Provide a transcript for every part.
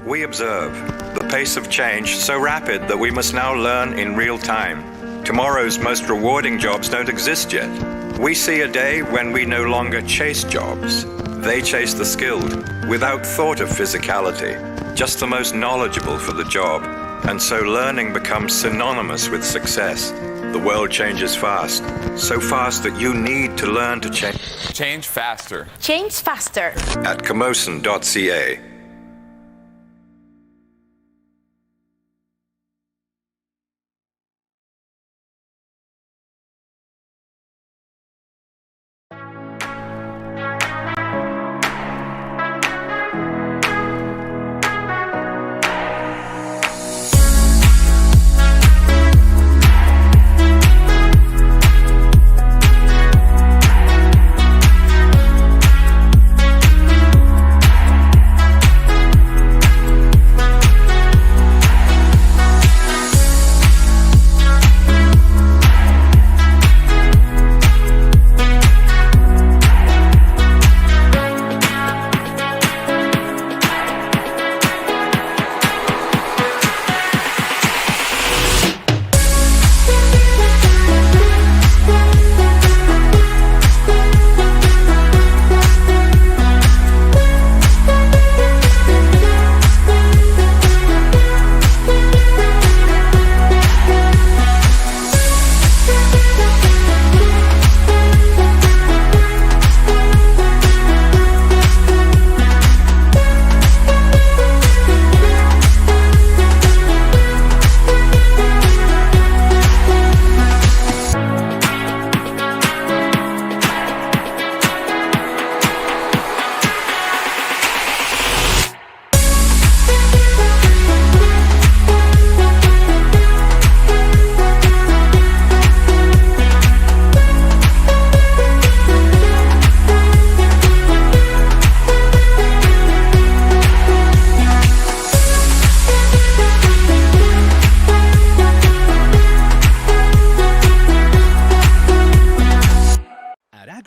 We observe the pace of change so rapid that we must now learn in real time. Tomorrow's most rewarding jobs don't exist yet. We see a day when we no longer chase jobs. They chase the skilled, without thought of physicality, just the most knowledgeable for the job. And so learning becomes synonymous with success. The world changes fast, so fast that you need to learn to change. Change faster. Change faster. At Camosun.ca.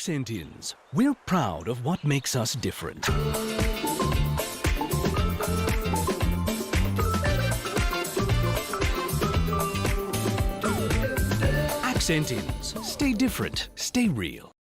Indians, we're proud of what makes us different. Accentians, stay different, stay real.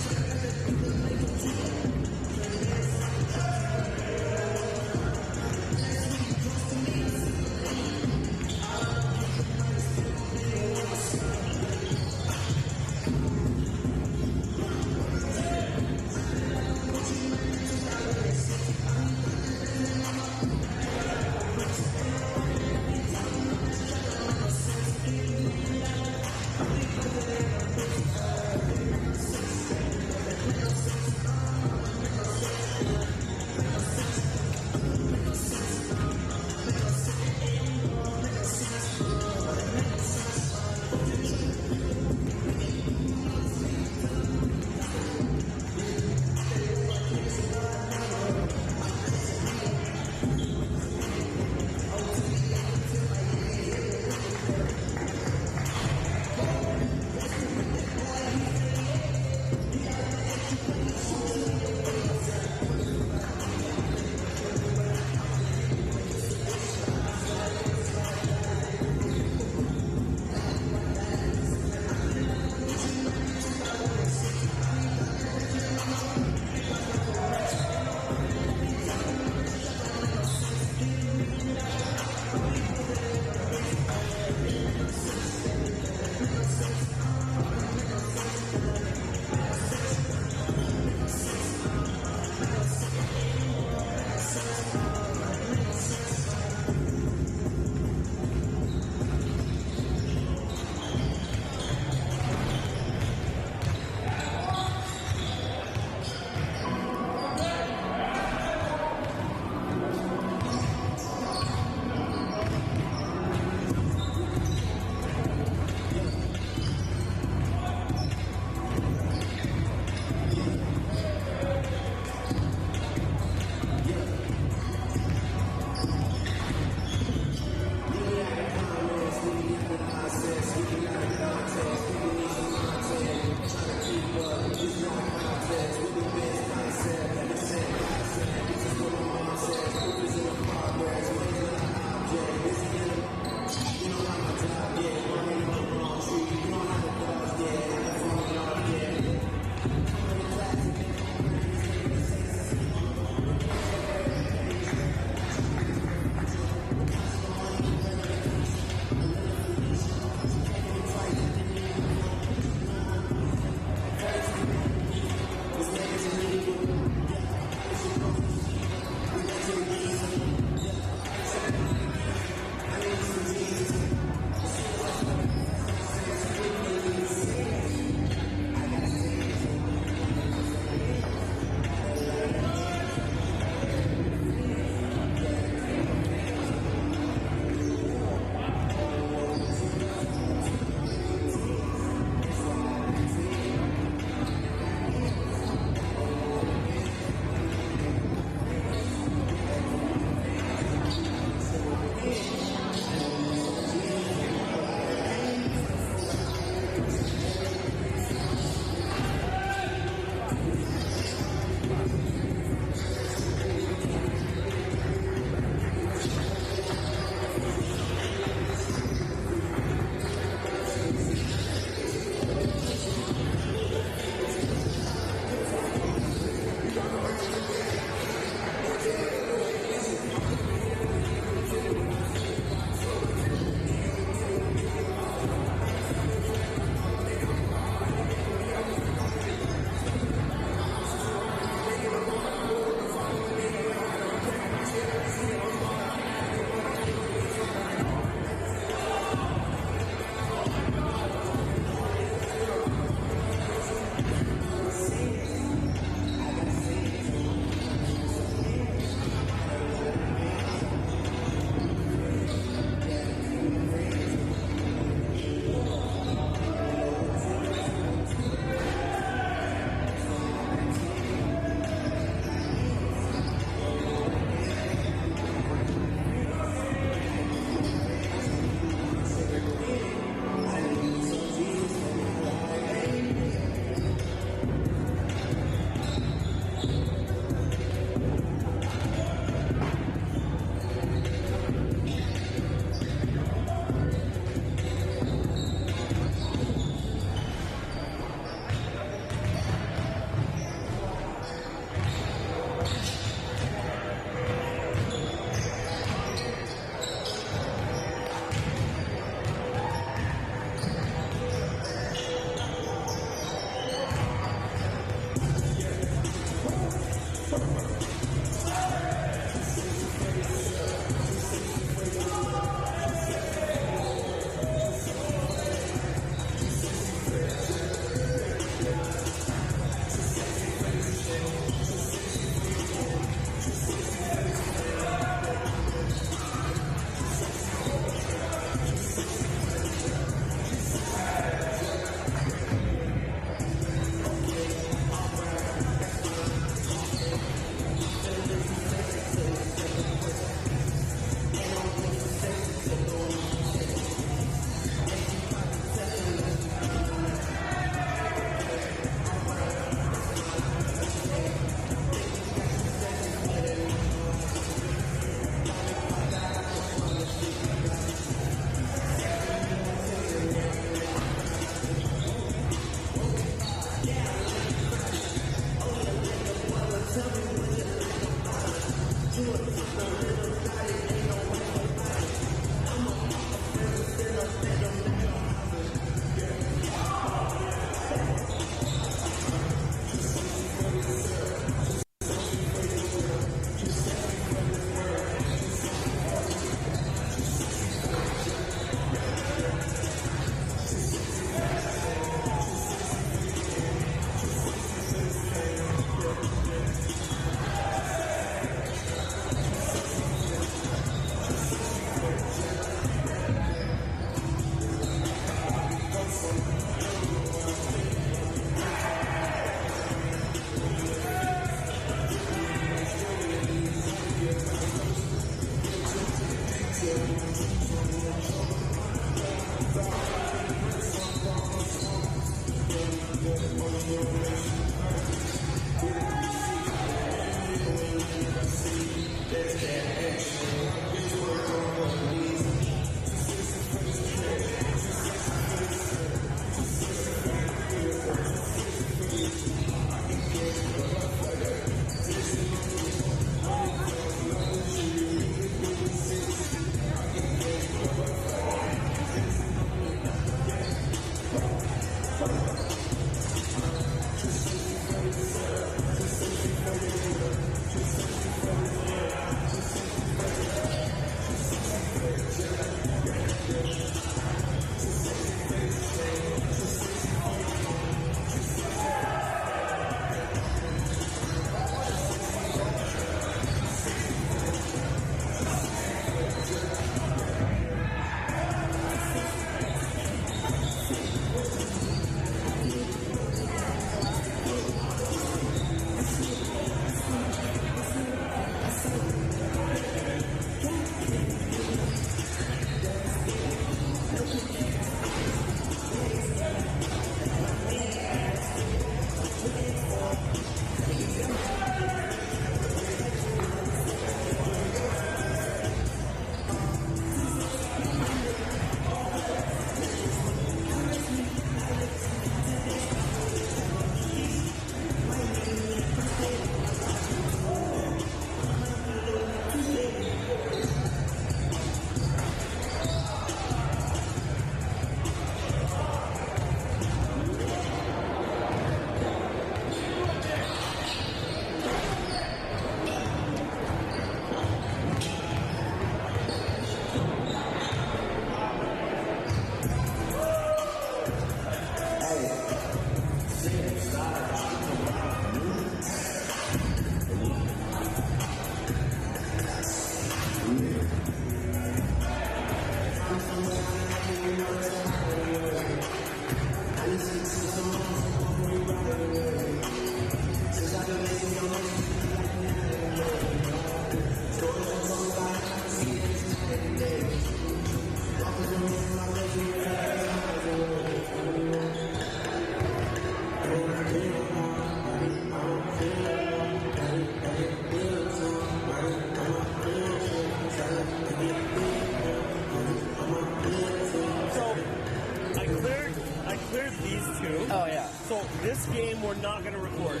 game we're not going to record.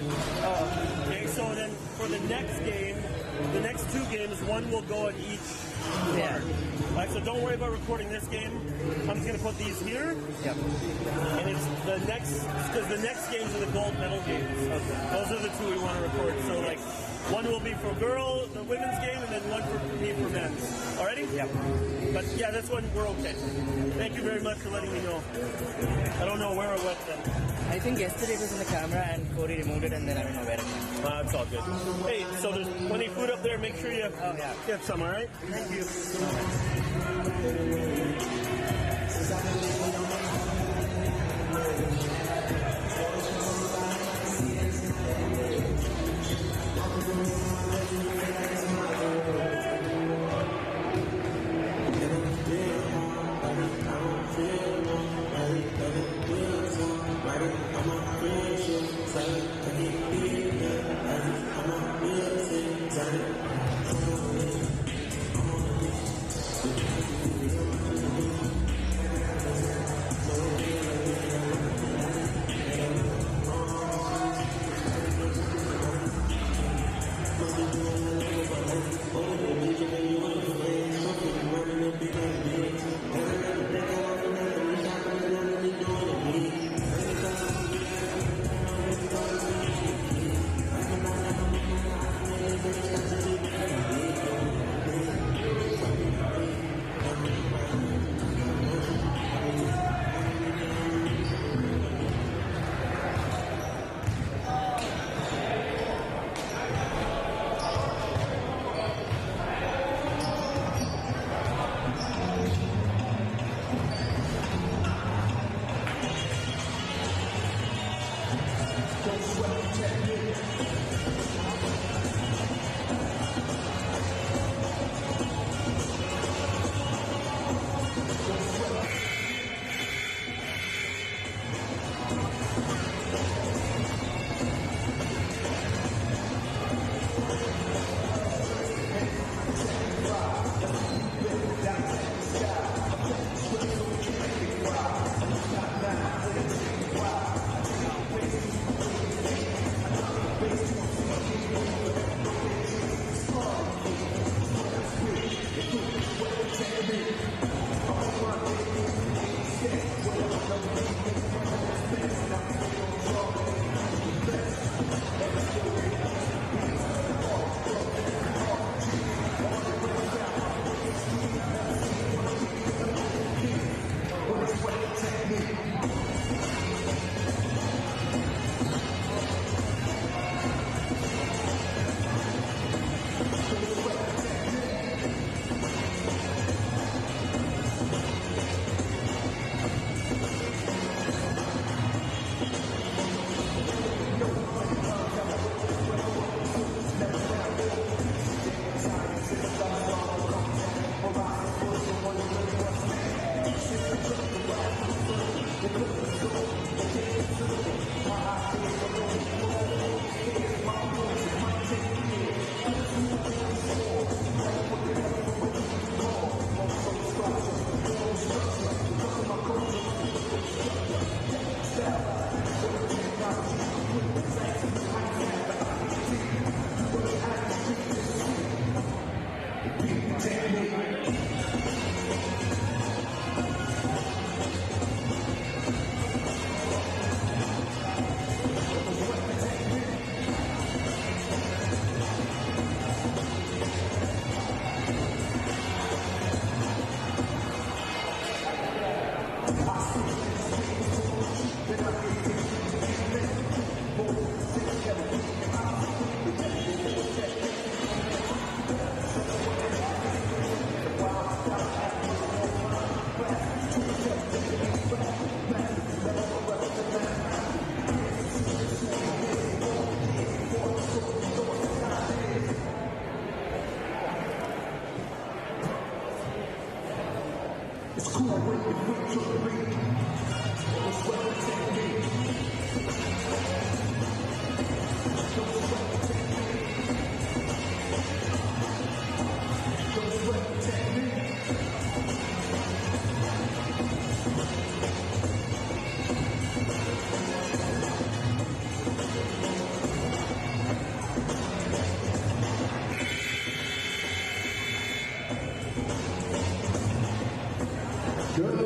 Okay, so then for the next game, the next two games, one will go in each card. Alright, so don't worry about recording this game. I'm just going to put these here. Yep. And it's the next, because the next games are the gold medal games. Okay. Those are the two we want to record. So like, one will be for the women's game, and then one for me for men's. Alrighty? Yep. But yeah, that's when we're okay. Thank you very much for letting me know. I don't know where I went then. I think yesterday it was in the camera and Cody removed it and then I don't know where it went. It's all good. Hey, so there's plenty of food up there. Make sure you get some, alright? Thank you.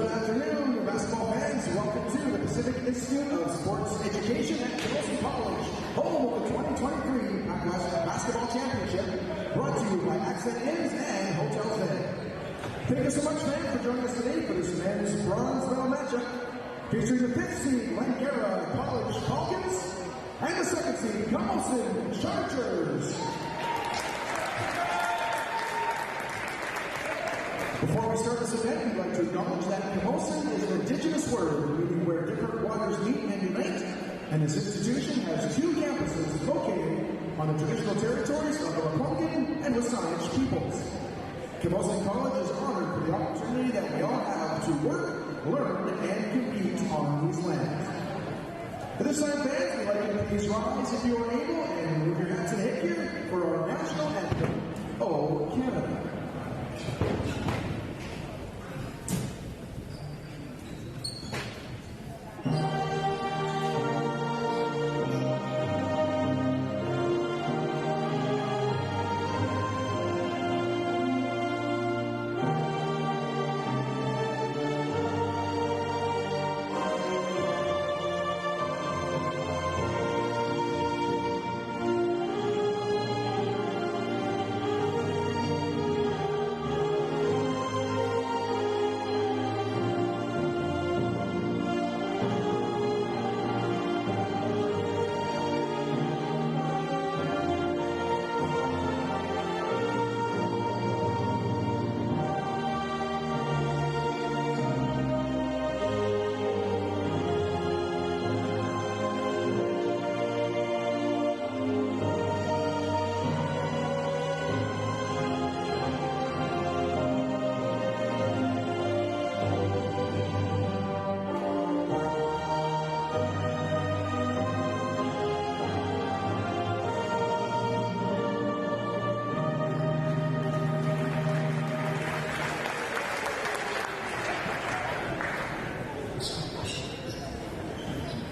Good afternoon, basketball fans. Welcome to the Pacific Institute of Sports Education at Camosun College, home of the 2023 PACWEST Basketball Championship, brought to you by Accent Inns and Hotel Fed. Thank you so much, man, for joining us today for this men's bronze medal matchup, featuring the 5th seed Langara College Falcons and the 2nd seed Camosun Chargers. Before we start this event, we'd like to acknowledge that Camosun is an indigenous word meaning where different waters meet and unite, and this institution has 2 campuses located on the traditional territories of the Lekwungen and Wasatch peoples. Camosun College is honored for the opportunity that we all have to work, learn, and compete on these lands. At this time, fans, we'd like you to please rise if you are able and move your hats and headgear for our national anthem, Oh Canada.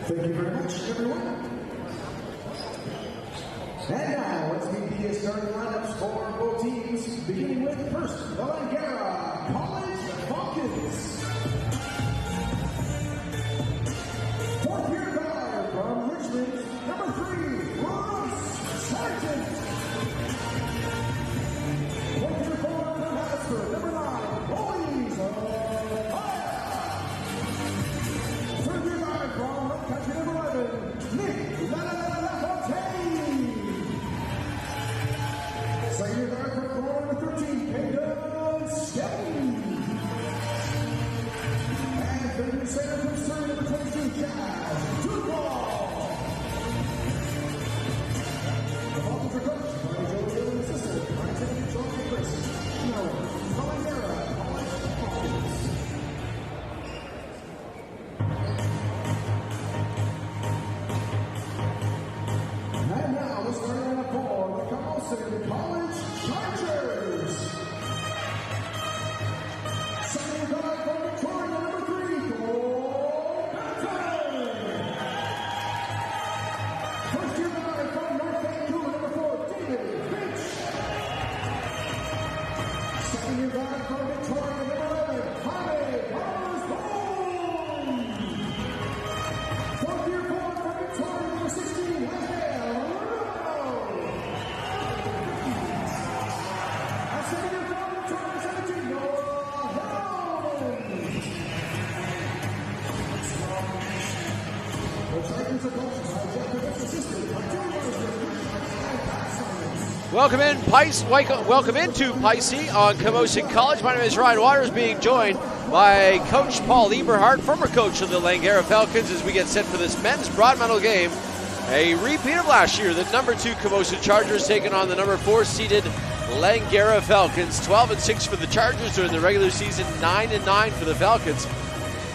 Thank you very much, everyone. And now, let's meet the starting lineups for both teams, beginning with first, the Langara College Falcons. 4th year guard from Richmond, number 3, Ross Sargent. 4th year forward from Abbotsford, number 9, Boys of Fire. 3rd year guard from Country number 11, Nick LaFontaine. 2nd year guard from Florida number 13, Kendall Skelton. And 3rd year center from Surrey number 22, Jazz Duval. The Falcons are coached by Joe Hill and assistant by Timothy John Chris. Now, the Langara College Falcons. And now, let's turn it for the Camosun College Chargers. 2nd year guard from Victoria, number 3, Cole Benton. 1st year guard from North Vancouver, number 4, David Finch. 2nd year guard from Victoria, number 11, Jaime Osborne. 4th year forward from Victoria, number 16, Rafael Runo. And 2nd year forward from Victoria, 17, Noah Helm. The Chargers are coached by Jeff Davis, assisted by Joe Mercer, and Pat Simons. Welcome into Pisces on Camosun College. My name is Ryan Waters, being joined by Coach Paul Eberhardt, former coach of the Langara Falcons, as we get set for this men's broad medal game. A repeat of last year, the number 2 Camosun Chargers taking on the number 4 seeded Langara Falcons. 12-6 for the Chargers during the regular season, 9-9 for the Falcons.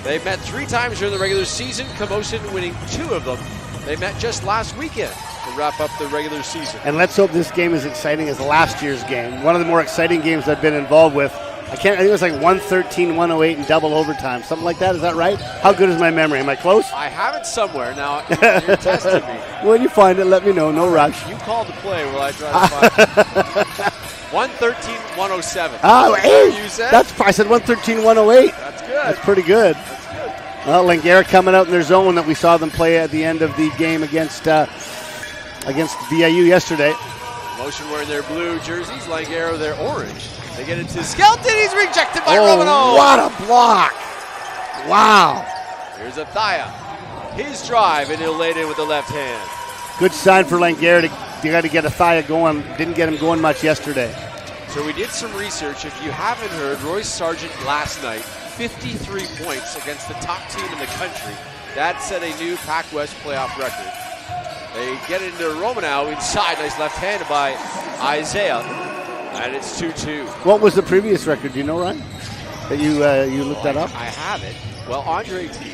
They met 3 times during the regular season, Camosun winning 2 of them. They met just last weekend to wrap up the regular season. And let's hope this game is exciting as last year's game. One of the more exciting games I've been involved with. I think it was like 113, 108 in double overtime. Something like that. Is that right? How good is my memory? Am I close? I have it somewhere. Now, you're testing me. When you find it, let me know. No rush. You call the play while I try to find it. 113, 107. Oh, hey! You said? I said 113, 108. That's good. That's pretty good. That's good. Well, Langara coming out in their zone that we saw them play at the end of the game against VIU yesterday. Motion wearing their blue jerseys, Langara their orange. They get into Skelton. He's rejected by Romano. What a block! Wow. Here's Athaya. His drive, and he'll lay it in with the left hand. Good sign for Langara to get Athaya going. Didn't get him going much yesterday. So we did some research. If you haven't heard, Royce Sargent last night, 53 points against the top team in the country. That set a new PACWEST playoff record. They get into Romanow inside. Nice left-handed by Isaiah. And it's 2-2. What was the previous record? Do you know, Ryan? That you looked that up? I have it. Well, Andre T.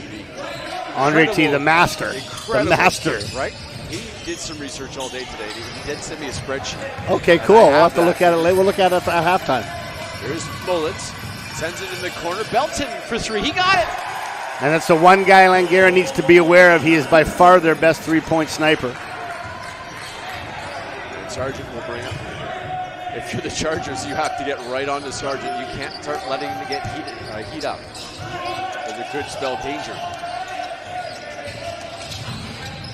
Andre T, the master. The master. Right? He did some research all day today. He did send me a spreadsheet. Okay, cool. We'll have to look at it later. We'll look at it at halftime. Here's Mullins. Sends it in the corner. Belton for three. He got it. And that's the one guy Langara needs to be aware of. He is by far their best three-point sniper. And Sargent will bring up. If you're the Chargers, you have to get right on to Sargent. You can't start letting him get heat up. Because it could spell danger.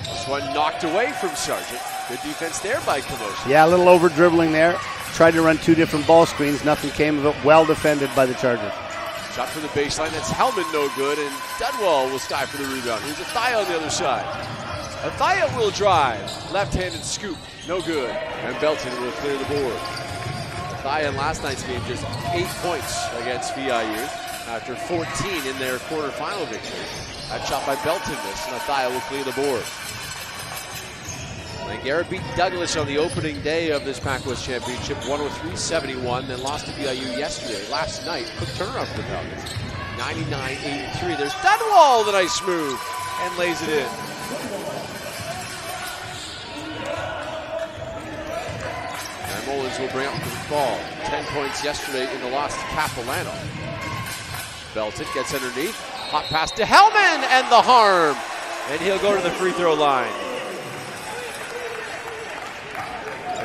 This one knocked away from Sargent. Good defense there by Camosun. Yeah, a little over-dribbling there. Tried to run two different ball screens. Nothing came of it. Well defended by the Chargers. Shot from the baseline. That's Hellman, no good. And Dunwall will sky for the rebound. Here's Athaya on the other side. Athaya will drive. Left-handed scoop. No good. And Belton will clear the board. Athaya in last night's game just 8 points against VIU after 14 in their quarterfinal victory. That shot by Belton missed, and Athaya will clear the board. Langara beat Douglas on the opening day of this PACWEST Championship, 103-71, then lost to VIU yesterday. Last night, quick turnaround for the Falcons, 99-83. There's Dunwall, the nice move, and lays it in. And Mullins will bring up the ball. 10 points yesterday in the loss to Capilano. Belton gets underneath, hot pass to Hellman, and the harm, and he'll go to the free throw line.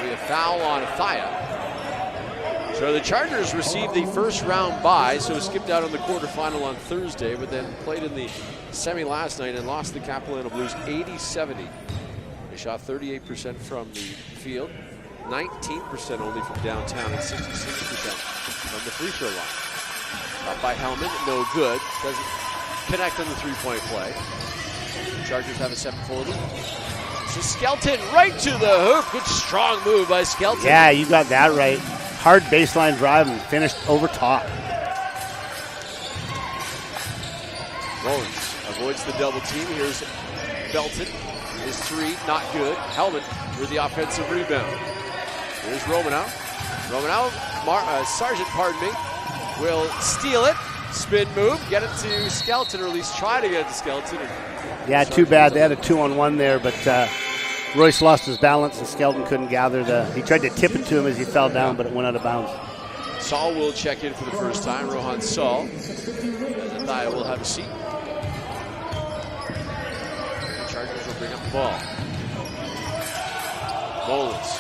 A foul on Athaya. So the Chargers received the first round bye, so skipped out on the quarterfinal on Thursday, but then played in the semi last night and lost the Capilano Blues 80-70. They shot 38% from the field, 19% only from downtown, and 66% from the free throw line. Up by Hellman, no good. Doesn't connect on the three-point play. The Chargers have a 7-4 lead. So Skelton right to the hoop. Good strong move by Skelton. Yeah, you got that right. Hard baseline drive and finished over top. Mullins avoids the double team. Here's Belton. His three, not good. Hellman with the offensive rebound. Here's Romanow. Sargent, will steal it. Spin move, get it to Skelton, or at least try to get it to Skelton. Yeah, too bad. They had a 2-on-1 there, but Royce lost his balance and Skelton couldn't gather he tried to tip it to him as he fell down, but it went out of bounds. Saul will check in for the first time. Rohan Saul. And Athaya will have a seat. The Chargers will bring up the ball. Mullins.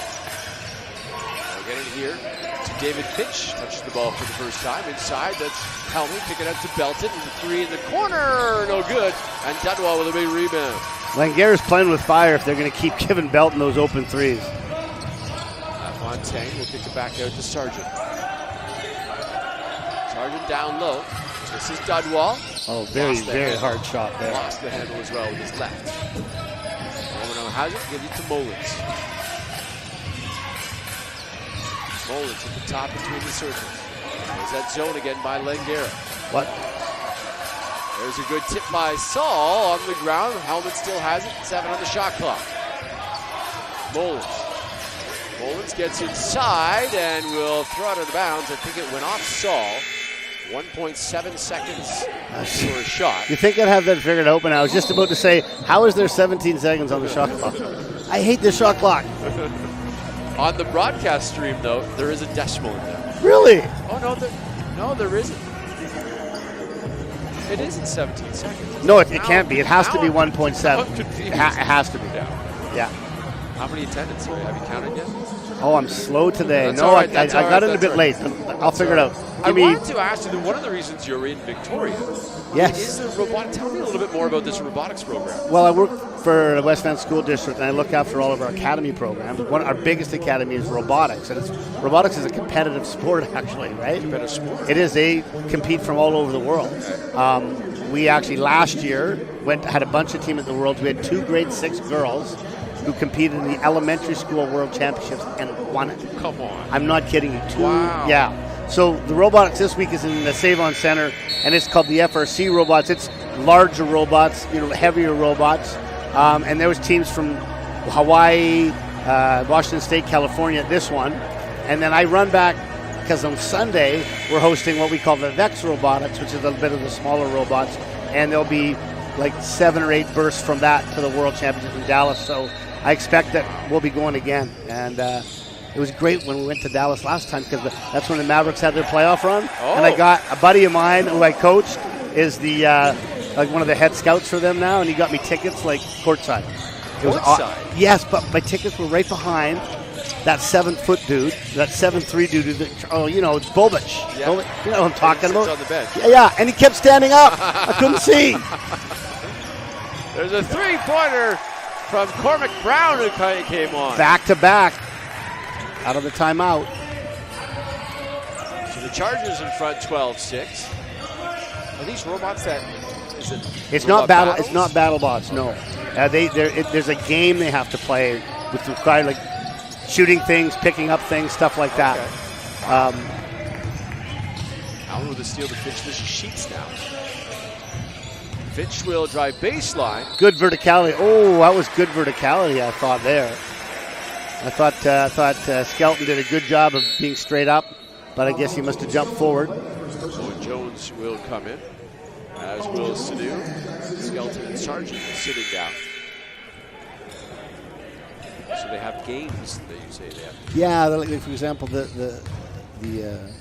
They'll get it here to David Finch. Touches the ball for the first time. Inside, that's Hellman. Pick it up to Belton. And the three in the corner. No good. And Dunwall with a big rebound. Langara's playing with fire if they're going to keep giving Belton those open threes. Fontaine will kick it back out to Sargent. Sargent down low. This is Dunwall. Oh, very hard shot there. Lost the handle as well with his left. Romanow has it. Gives it to Mullins. Mullins at the top between the circles. There's that zone again by Langara. What? There's a good tip by Saul on the ground. Hellman still has it. 7 on the shot clock. Mullins gets inside and will throw it out of bounds. I think it went off Saul. 1.7 seconds for a shot. You think I'd have that figured out, but I was just about to say, how is there 17 seconds on the shot clock? I hate the shot clock. On the broadcast stream, though, there is a decimal in there. Really? Oh, no, there isn't. It isn't 17 seconds. No, it can't be. It has to be 1.7. It has to be. Yeah. How many attendances have you counted yet? Oh, I'm slow today. That's no, all right. I got it a bit late. I'll figure it out. I wanted to ask you that one of the reasons you're in Victoria Yes. is the robotics. Tell me a little bit more about this robotics program. Well, I work for the West Van School District, and I look after all of our academy programs. Our biggest academy is robotics, and robotics is a competitive sport, actually, right? Competitive sport. It is. They compete from all over the world. We actually last year had a bunch of teams at the Worlds. We had 2 grade 6 girls who competed in the elementary school World Championships and won it. Come on. I'm not kidding you. 2. Wow. Yeah. So the robotics this week is in the Save-On Center, and it's called the FRC robots. It's larger robots, heavier robots. And there was teams from Hawaii, Washington State, California, this one. And then I run back because on Sunday we're hosting what we call the VEX robotics, which is a bit of the smaller robots. And there'll be like 7 or 8 bursts from that to the World Championship in Dallas. So I expect that we'll be going again. And it was great when we went to Dallas last time because that's when the Mavericks had their playoff run. Oh. And I got a buddy of mine who I coached is the one of the head scouts for them now, and he got me tickets like courtside. It was Courtside? yes, but my tickets were right behind that 7-foot dude, that 7'3" dude. It's Bobic. Yeah. Bobic, you know what I'm talking Sits about? on the bench. Yeah, and he kept standing up. I couldn't see. There's a 3-pointer from Cormac Brown who came on. Back to back, out of the timeout. So the Chargers in front, 12-6. Are these robots that? Is it? It's not battle. battles? It's not battle bots. No, there's a game they have to play with required like shooting things, picking up things, stuff like that. Okay. Allen with the steal to Fitch. This is Sheets now. Fitch will drive baseline. Good verticality. Oh, that was good verticality. I thought there. I thought Skelton did a good job of being straight up, but I guess he must have jumped forward. Owen Jones will come in, as will Sanu. Skelton and Sargent sitting down. So they have games that you say they have. Yeah, like for example, the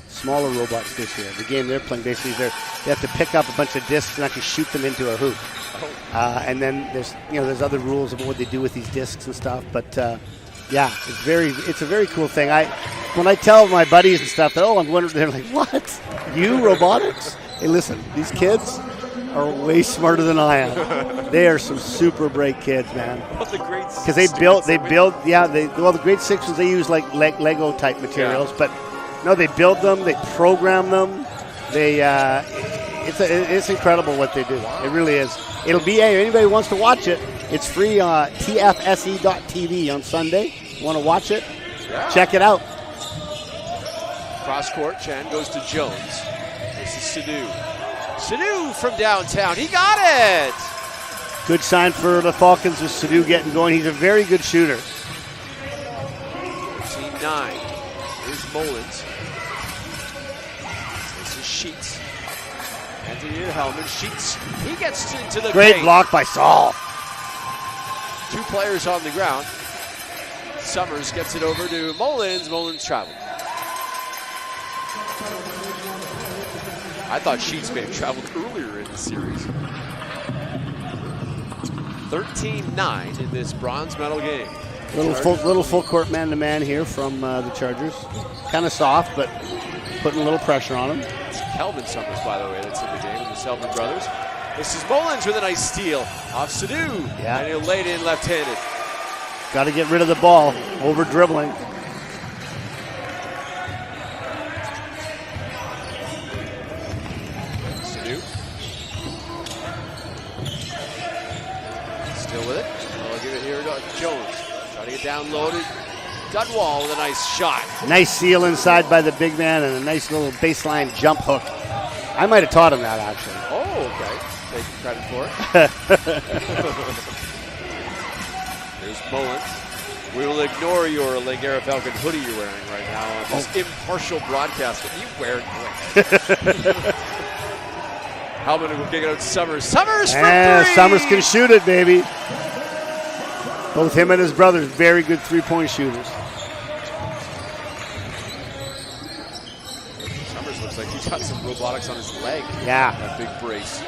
smaller robots this year. The game they're playing basically they have to pick up a bunch of discs and actually shoot them into a hoop. And then there's other rules about what they do with these discs and stuff. But yeah, it's a very cool thing. When I tell my buddies and stuff that I'm wondering, they're like, what? You robotics? Hey, listen, these kids are way smarter than I am. They are some super bright kids, man. What the grade? Because the grade 6 ones, they use like Lego type materials, but no, they build them, they program them. It's incredible what they do. It really is. It'll be, anybody who wants to watch it, it's free on tfse.tv on Sunday. Want to watch it? Yeah. Check it out. Cross court, Chan goes to Jones. This is Sanu. Sanu from downtown. He got it! Good sign for the Falcons with Sadu getting going. He's a very good shooter. 13-9. Here's Mullins. This is Sheets. Anthony Hellman. Sheets. He gets into the Great paint. block by Saul. 2 players on the ground. Summers gets it over to Mullins. Mullins traveled. I thought Sheets may have traveled earlier in the series. 13-9 in this bronze medal game. Little full court man-to-man here from the Chargers. Kind of soft, but putting a little pressure on him. It's Kelvin Summers, by the way, that's in the game, the Selvin brothers. This is Mullins with a nice steal off Sanu. Yeah. And he'll lay it in left-handed. Got to get rid of the ball. Over dribbling. Sanu. Still with it. I'll give it here to Jones. Trying to get down loaded. Dunwall with a nice shot. Nice seal inside by the big man and a nice little baseline jump hook. I might have taught him that, actually. Oh, okay. Taking credit for it. There's Mullins. We will ignore your Langara Falcon hoodie you're wearing right now on this impartial broadcast. What are you wearing? Hellman will kick it out to Summers. Summers for 3! Summers can shoot it, baby. Both him and his brothers, very good three-point shooters. Summers looks like he's got some robotics on his leg. Yeah. That big brace.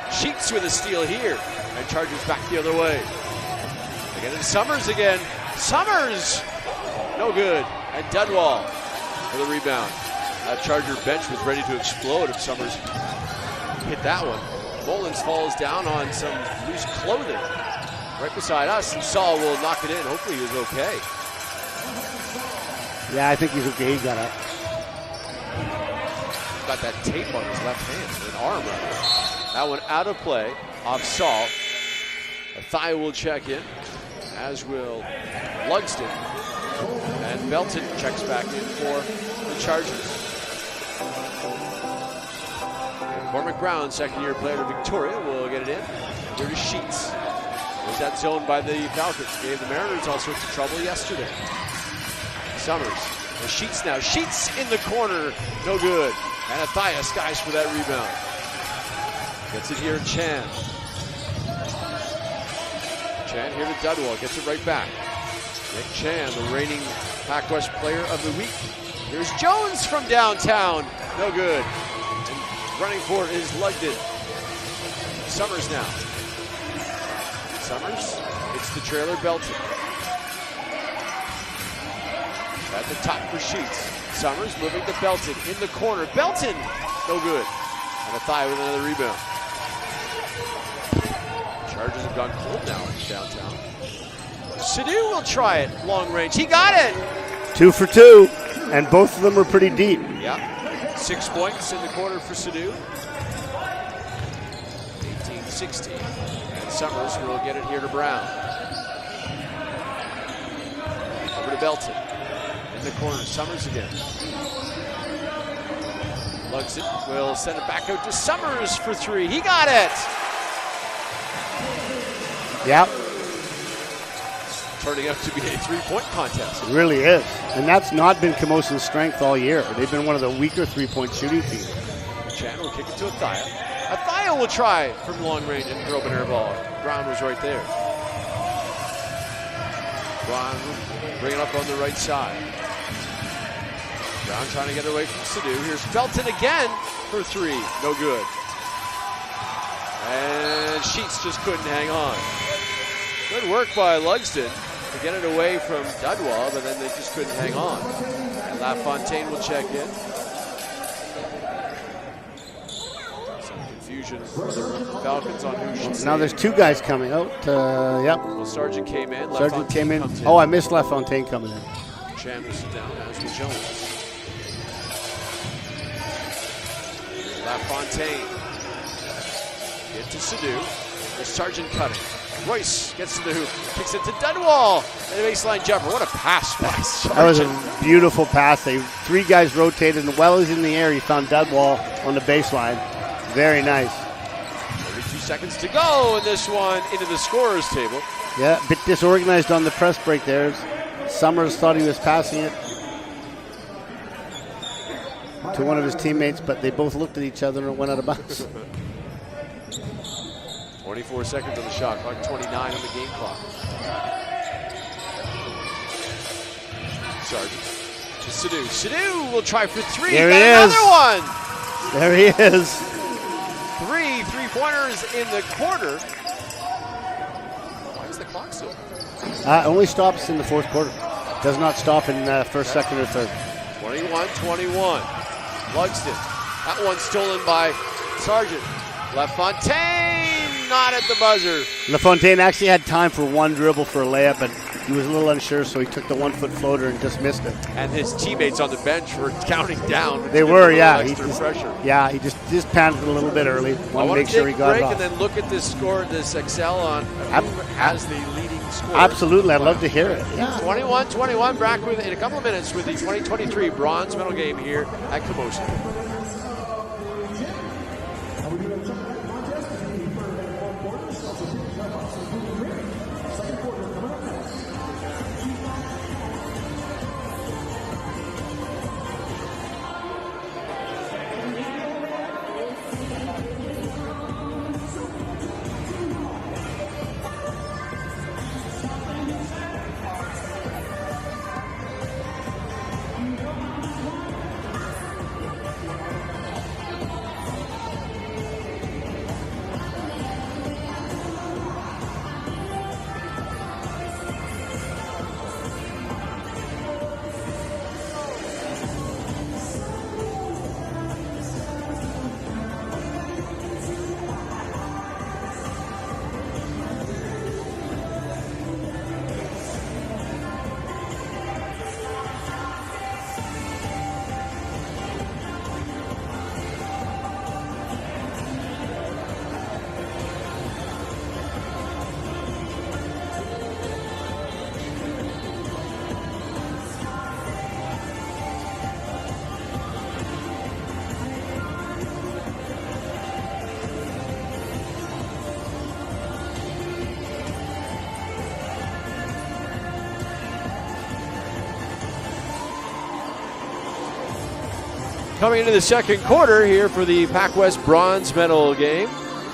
Sheets with a steal here. And Chargers back the other way. Again, it's Summers again. Summers! No good. And Dunwall for the rebound. That Charger bench was ready to explode if Summers hit that one. Mullins falls down on some loose clothing right beside us, and Saul will knock it in. Hopefully he's okay. Yeah, I think he's okay. He got up. Got that tape on his left hand, an arm rather. That one out of play, off Saul. A thigh will check in, as will Lugston. And Belton checks back in for the Chargers. Cormac Brown, second-year player to Victoria, will get it in. Here to Sheets. Was that zoned by the Falcons. Gave the Mariners all sorts of trouble yesterday. Summers. And Sheets now. Sheets in the corner. No good. And Athaya skies for that rebound. Gets it here, Chan. Chan here to Dudwall. Gets it right back. Nick Chan, the reigning PACWEST player of the week. Here's Jones from downtown. No good. And running for it is Lugden. Summers now. Summers, it's the trailer Belton. At the top for Sheets. Summers moving to Belton in the corner. Belton, no good. And a thigh with another rebound. Chargers have gone cold now downtown. Sidhu will try it long range. He got it. 2 for 2, and both of them were pretty deep. Yeah, 6 points in the quarter for Sidhu. 18-16. And Summers will get it here to Brown. Over to Belton. In the corner, Summers again. Lugston will send it back out to Summers for 3. He got it! Yeah. Turning out to be a 3-point contest. It really is. And that's not been Camosun's strength all year. They've been one of the weaker 3-point shooting teams. Chan will kick it to Athaya. Athaya will try from long range and throw an air ball. Brown was right there. Brown will bring it up on the right side. Brown trying to get away from Sidhu. Here's Belton again for 3. No good. And Sheets just couldn't hang on. Good work by Lugston to get it away from Dudwall, but then they just couldn't hang on. And LaFontaine will check in. Some confusion for the Falcons on who should Now there's 2 guys coming out. Yep. Well, Sargent came in. Sargent came in. comes Oh, I missed LaFontaine coming in. Chan will sit down, as will Jones. LaFontaine. Get to Sidhu. There's Sargent cutting. Royce gets to the hoop, kicks it to Dudwall, and a baseline jumper. What a pass by Sargent. That was a beautiful pass. 3 guys rotated, and while he's in the air, he found Dudwall on the baseline. Very nice. 32 seconds to go, and this one into the scorer's table. Yeah, a bit disorganized on the press break there. Summers thought he was passing it to one of his teammates, but they both looked at each other and it went out of bounds. 24 seconds on the shot clock, 29 on the game clock. Sargent to Sidhu. Sidhu will try for 3. There Got he another is. one. There he is. 3 3-pointers in the quarter. Why is the clock still? Only stops in the 4th quarter. Does not stop in first, second, or third. 21-21. Lugston. That one stolen by Sargent. LaFontaine not at the buzzer. LaFontaine actually had time for one dribble for a layup, but he was a little unsure, so he took the 1-foot floater and just missed it. And his teammates on the bench were counting down. They were, yeah. Extra pressure. Yeah, he just panicked a little bit early. Want to make sure he got it break off. and then look at this score, this Excel on who has the leading score. Absolutely, I'd love to hear it. Yeah. 21-21, back with in a couple of minutes with the 2023 bronze medal game here at Camosun. Coming into the second quarter here for the PACWEST bronze medal game,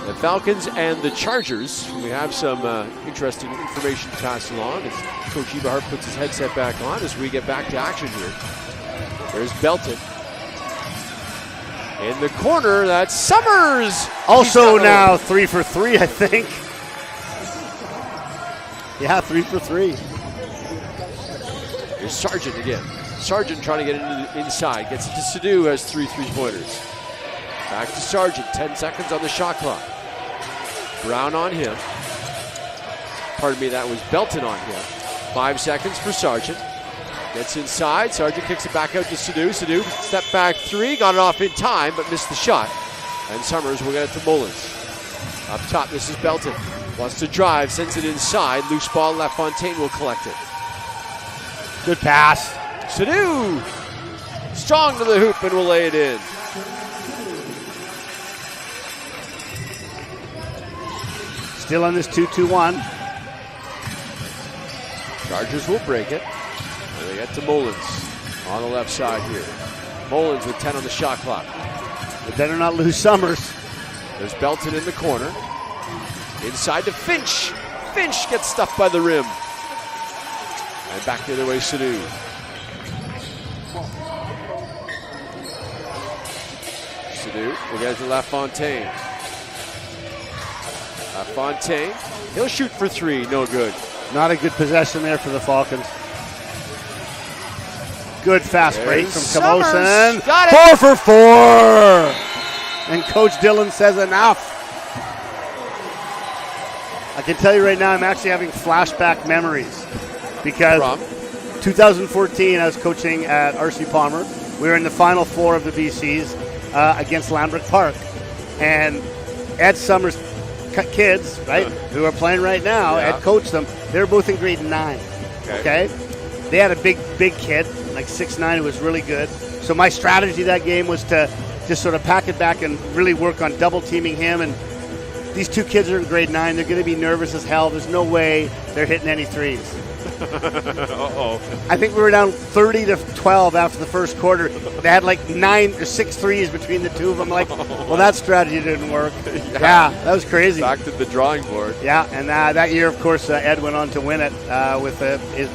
the Falcons and the Chargers. We have some interesting information to pass along as Coach Eberhardt puts his headset back on as we get back to action here. There's Belton. In the corner, that's Summers. Also now 3 for 3, I think. Yeah, 3 for 3. Here's Sargent again. Sargent trying to get into the inside. Gets it to Sadu, has 3 3-pointers. Back to Sargent, 10 seconds on the shot clock. Brown on him. Pardon me, that was Belton on him. 5 seconds for Sargent. Gets inside. Sargent kicks it back out to Sadu. Sadu, step back 3, got it off in time, but missed the shot. And Summers will get it to Mullins. Up top, this is Belton. Wants to drive, sends it inside. Loose ball, LaFontaine will collect it. Good pass. Sadu, strong to the hoop and will lay it in. Still on this 2-2-1. Chargers will break it. And they get to Mullins on the left side here. Mullins with 10 on the shot clock. They better not lose Summers. There's Belton in the corner. Inside to Finch. Finch gets stuffed by the rim. And back the other way, Sadu. Sadu will get it to LaFontaine. LaFontaine, he'll shoot for 3, no good. Not a good possession there for the Falcons. Good fast break from Camosun. Got it. 4 for 4. And Coach Dillon says enough. I can tell you right now, I'm actually having flashback memories because 2014, I was coaching at RC Palmer. We were in the Final Four of the BCs against Lambert Park. And Ed Summers' kids, right, who are playing right now, Ed coached them. They were both in grade 9, okay? They had a big kid, like 6'9", who was really good. So my strategy that game was to just sort of pack it back and really work on double teaming him. And these 2 kids are in grade 9. They're going to be nervous as hell. There's no way they're hitting any threes. Uh-oh. I think we were down 30-12 after the first quarter. They had like 9 or 6 threes between the two of them. Like, well, that strategy didn't work. Yeah, that was crazy. Back to the drawing board. Yeah, and that year, of course, Ed went on to win it with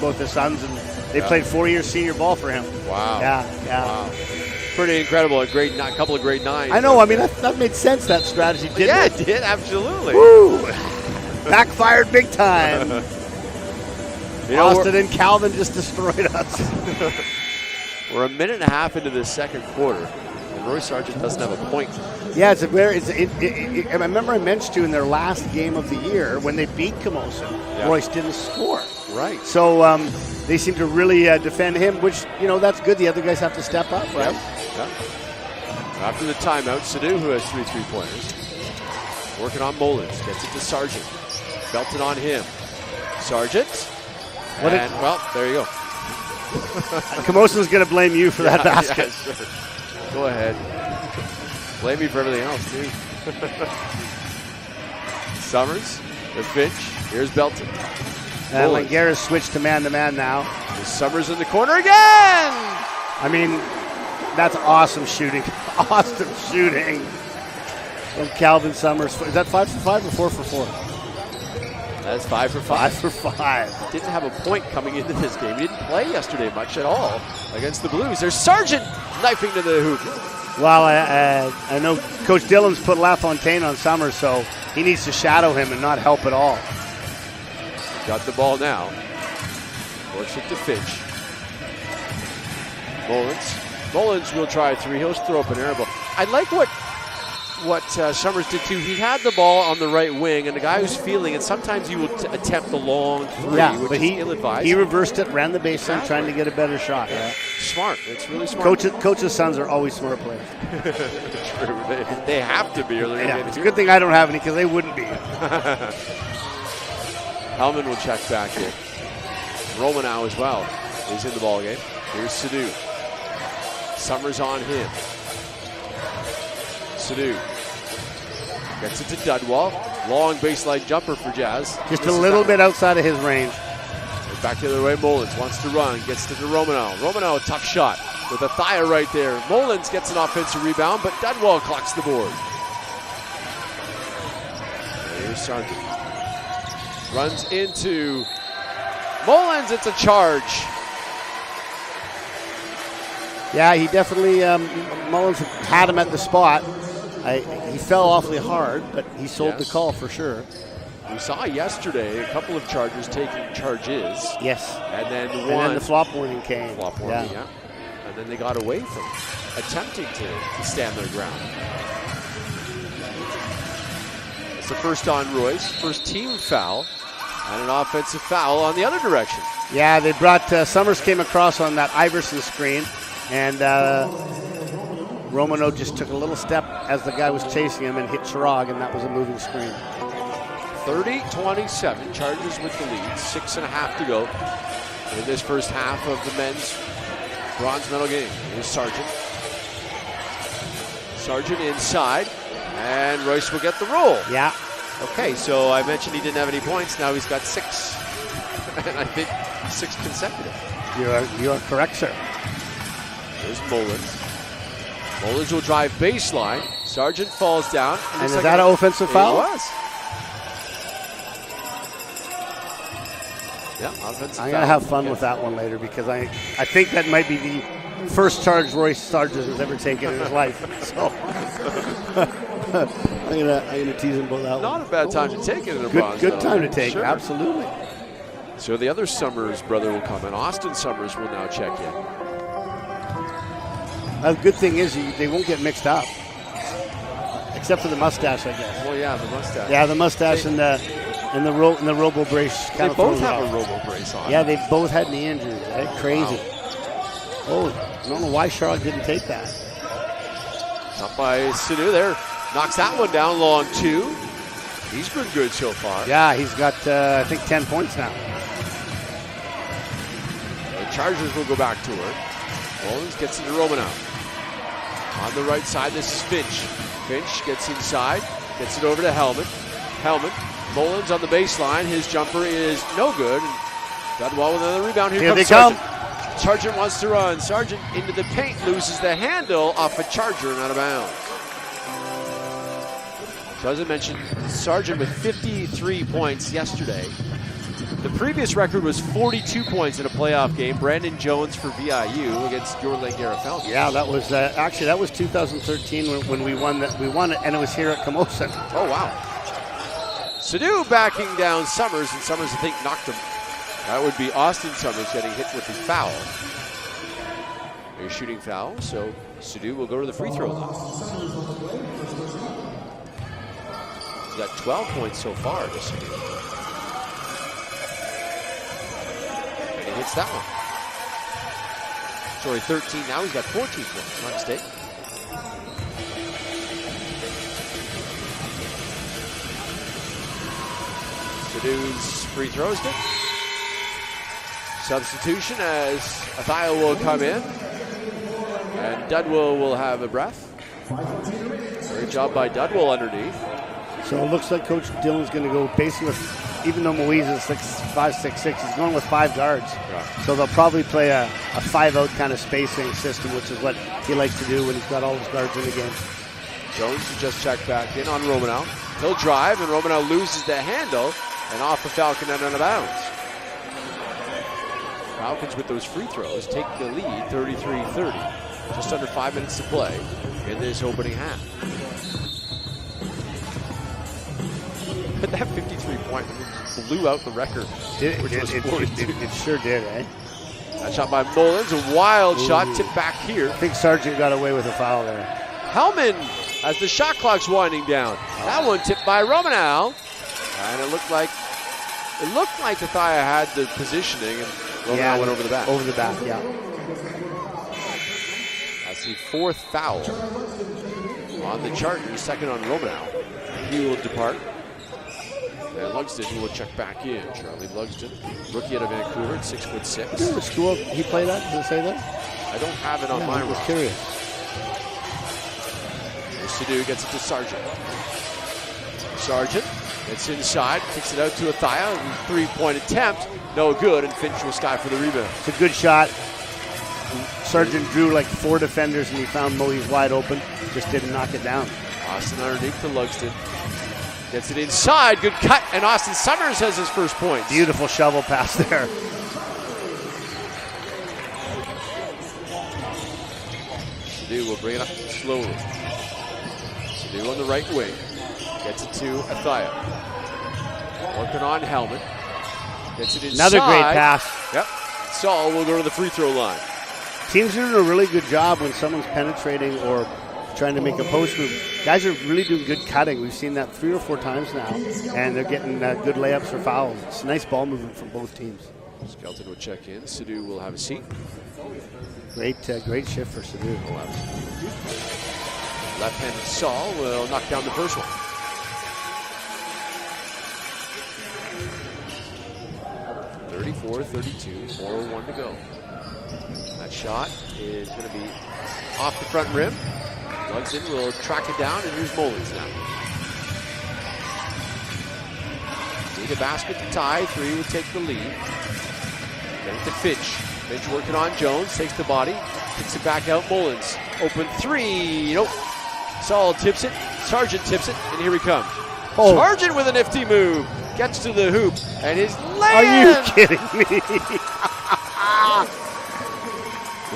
both his sons, and they played 4 years senior ball for him. Wow. Yeah. Wow. Pretty incredible. A couple of grade 9s. I know. I mean, that made sense, that strategy, didn't it? Yeah, it did. Absolutely. Woo! Backfired big time. Austin and Calvin just destroyed us. We're a minute and a half into the second quarter, and Roy Sargent doesn't have a point. Yeah, I remember I mentioned to you in their last game of the year when they beat Camosun, Royce didn't score. Right. So they seem to really defend him, which, that's good. The other guys have to step up, right? Yep. After the timeout, Sadu, who has 3 3-pointers, working on Mullins, gets it to Sargent. Belton on him. Sargent. There you go. Camosun's going to blame you for that basket. Yeah, sure. Go ahead. Blame me for everything else, too. Summers, the Finch. Here's Belton. And Langara switched to man-to-man now. There's Summers in the corner again! I mean, that's awesome shooting. Awesome shooting from Calvin Summers. Is that 5 for 5 or 4 for 4? That's 5 for 5. 5 for 5. Didn't have a point coming into this game. He didn't play yesterday much at all against the Blues. There's Sargent knifing to the hoop. Well, I know Coach Dillon's put LaFontaine on Summers, so he needs to shadow him and not help at all. Got the ball now. Works it to Finch. Mullins will try a 3. He'll throw up an air ball. I like what Summers did too. He had the ball on the right wing, and the guy who's fielding it, sometimes he will attempt the long 3, which is ill-advised. He reversed it, ran the baseline, trying to get a better shot. Yeah. Smart. It's really smart. Coach's sons are always smart players. True. They have to be, or they're going to get It's a good thing I don't have any, because they wouldn't be. Hellman will check back in. Romanow as well. He's in the ball game. Here's Sadu. Summers on him. Sadu gets it to Dudwall. Long baseline jumper for Jazz. Just a little bit outside of his range. Back the other way, Mullins wants to run. Gets to Romanow. Romanow, a tough shot. with Athaya right there. Mullins gets an offensive rebound, but Dudwell collects the board. Here's Sargent. Runs into Mullins. It's a charge. Yeah, he definitely, Mullins had him at the spot. He fell awfully hard, but he sold the call for sure. We saw yesterday a couple of Chargers taking charges. Yes. And then one. And then the flop warning came. Flop warning, yeah. And then they got away from attempting to stand their ground. It's the first on Royce, first team foul, and an offensive foul on the other direction. Yeah, they brought, Summers came across on that Iverson screen, and Romano just took a little step as the guy was chasing him and hit Chirag, and that was a moving screen. 30-27, Chargers with the lead, 6.5 to go in this first half of the men's bronze medal game. Here's Sargent. Sargent inside, and Royce will get the roll. Yeah. Okay, so I mentioned he didn't have any points. Now he's got 6, and I think 6 consecutive. You are correct, sir. There's Mullins. Mullins will drive baseline. Sargent falls down. And is that an offensive foul? It was. Yeah, offensive foul. I'm going to have fun with that one later because I think that might be the first charge Royce Sargent has ever taken in his life. So I'm gonna tease him about that one. Not a bad time to take it in a bronze. Good time to take sure. it, absolutely. So the other Summers brother will come in. Austin Summers will now check in. The good thing is they won't get mixed up, except for the mustache, I guess. Well, yeah, the mustache. Yeah, the mustache and the robo brace. They both have a robo brace on. Yeah, they both had knee injuries. Right? Crazy. Wow. Oh, I don't know why Chirag didn't take that. Up by Sidhu there. Knocks that one down, long 2. He's been good so far. Yeah, he's got, I think, 10 points now. The Chargers will go back to work. Mullins gets into Romanow. On the right side, this is Finch. Finch gets inside, gets it over to Hellman. Hellman, Mullins on the baseline. His jumper is no good. Dudwell with another rebound. Here comes Sargent. Sargent wants to run. Sargent into the paint, loses the handle off a Charger and out of bounds. So as I mentioned, Sargent with 53 points yesterday. The previous record was 42 points in a playoff game. Brandon Jones for VIU against your Langara Falcons. Yeah, that was actually that was 2013 when we won that. We won it, and it was here at Camosun. Oh wow! Sidhu backing down Summers, and Summers I think knocked him. That would be Austin Summers getting hit with the foul. A shooting foul, so Sidhu will go to the free throw line. He's got 12 points so far to Sidhu. And he hits that one. Sorry, 13 now. He's got 14 points, my mistake. Sidhu's free throws good. Substitution as Athaya will come in. And Dudwell will have a breath. Great job by Dudwell underneath. So it looks like Coach Dillon's going to go basically with, even though Moise is 5'6", he's going with 5 guards. Yeah. So they'll probably play a 5-out kind of spacing system, which is what he likes to do when he's got all his guards in the game. Jones will just check back in on Romanow. He'll drive, and Romanow loses the handle, and off the Falcon and out of bounds. Falcons with those free throws take the lead 33-30. Just under 5 minutes to play in this opening half. But that 53-point blew out the record, which was 42. It sure did, eh? That shot by Mullins, a wild shot, tipped back here. I think Sargent got away with a foul there. Hellman, as the shot clock's winding down. That one tipped by Romanow, and it looked like Athaya had the positioning, and Romanow went over the back. Over the back, yeah. That's the 4th foul on the Chargers, 2nd on Romanow. He will depart. And Lugsden will check back in. Charlie Lugsden, rookie out of Vancouver at 6'6". Is the school he played at? Does it say that? I don't have it on my I was roster. curious. Sidhu gets it to Sargent. Sargent gets inside, kicks it out to Athaya. 3-point attempt, no good, and Finch will sky for the rebound. It's a good shot. Sargent drew like 4 defenders and he found Moe's wide open. Just didn't knock it down. Austin underneath to Lugston. Gets it inside. Good cut. And Austin Summers has his first points. Beautiful shovel pass there. Sadu will bring it up slowly. Sadu on the right wing. Gets it to Athaya. Working on Hellman. Gets it inside. Another great pass. Yep. Saul will go to the free throw line. Teams are doing a really good job when someone's penetrating or trying to make a post move. Guys are really doing good cutting. We've seen that 3 or 4 times now, and they're getting good layups or fouls. It's nice ball movement from both teams. Skelton will check in. Sadu will have a seat. Great shift for Sadu. Left-handed Saul will knock down the first one. 34-32, 4:01 to go. That shot is going to be off the front rim. Lugston will track it down, and here's Mullins now. Need a basket to tie. 3 will take the lead. Get it to Finch. Finch working on Jones. Takes the body. Kicks it back out. Mullins. Open 3. Nope. Saul tips it. Sargent tips it. And here he comes. Oh. Sargent with a nifty move. Gets to the hoop. And his land. Are you kidding me?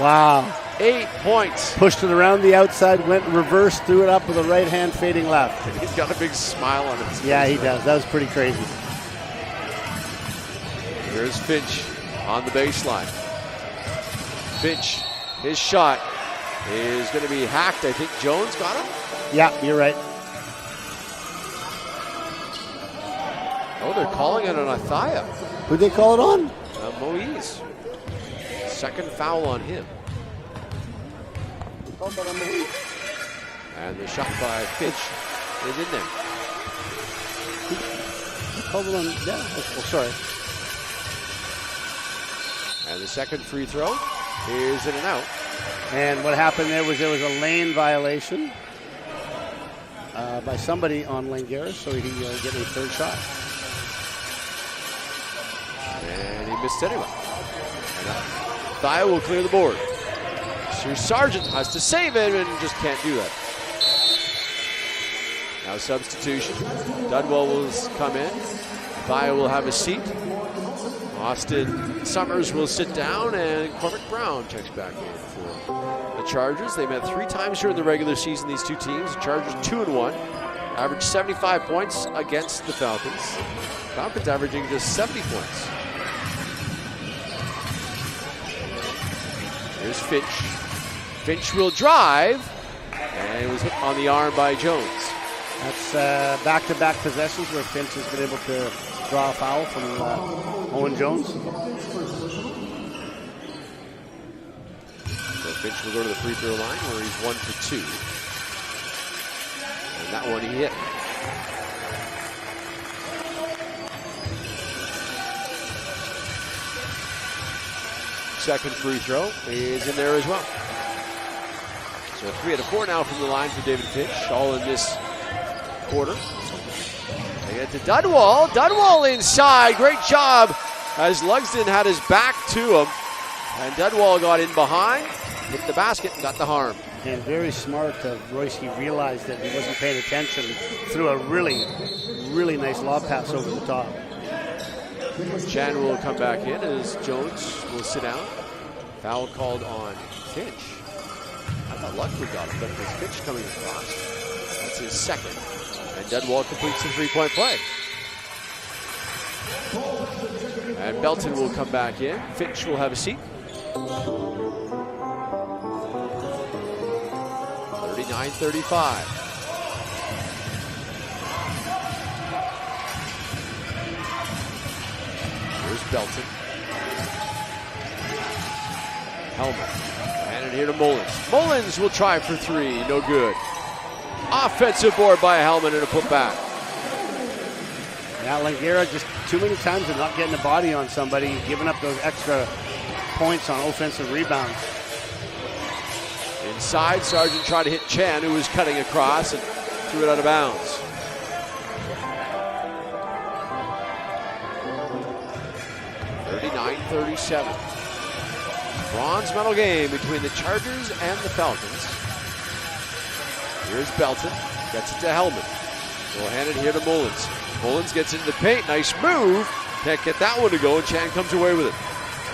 Wow. 8 points. Pushed it around the outside, went reverse, threw it up with a right hand fading left. He's got a big smile on his face. Yeah, he does. That was pretty crazy. Here's Finch on the baseline. Finch, his shot is going to be hacked. I think Jones got him. Yeah, you're right. Oh, they're calling it on Athaya. Who'd they call it on? Moise. Second foul on him. And the shot by Finch is in there. Called it on, yeah. Oh, sorry. And the second free throw is in and out. And what happened there was a lane violation by somebody on Langara, so he getting a third shot. And he missed anyway. And Thaya will clear the board. Sir Sargent has to save it and just can't do that. Now substitution. Dudwell will come in. Thaya will have a seat. Austin Summers will sit down, and Cormac Brown checks back in for the Chargers. They met 3 times during the regular season, these two teams. The Chargers 2-1, averaged 75 points against the Falcons. Falcons averaging just 70 points. Here's Finch. Finch will drive, and it was hit on the arm by Jones. That's back-to-back possessions where Finch has been able to draw a foul from Owen Jones. So Finch will go to the free throw line where he's 1 for 2. And that one he hit. Second free throw is in there as well. So 3 out of 4 now from the line for David Finch, all in this quarter. They get to Dudwall. Dudwall inside. Great job as Lugston had his back to him. And Dudwall got in behind, hit the basket, and got the harm. And very smart of Royce. He realized that he wasn't paying attention. Threw a really, really nice lob pass over the top. Chan will come back in as Jones will sit down. Foul called on Finch. I thought Ludwig got him, but it was Finch coming across. That's his second. And Dudwall completes the 3-point play. And Belton will come back in. Finch will have a seat. 39-35. Here's Belton. Hellman. And here to Mullins. Mullins will try for 3. No good. Offensive board by Hellman and a putback. Yeah, Langara just too many times of not getting a body on somebody, giving up those extra points on offensive rebounds. Inside, Sargent tried to hit Chan, who was cutting across, and threw it out of bounds. Bronze medal game between the Chargers and the Falcons. Here's Belton. Gets it to Hellman. We'll hand it here to Mullins. Mullins gets into the paint. Nice move. Can't get that one to go, and Chan comes away with it.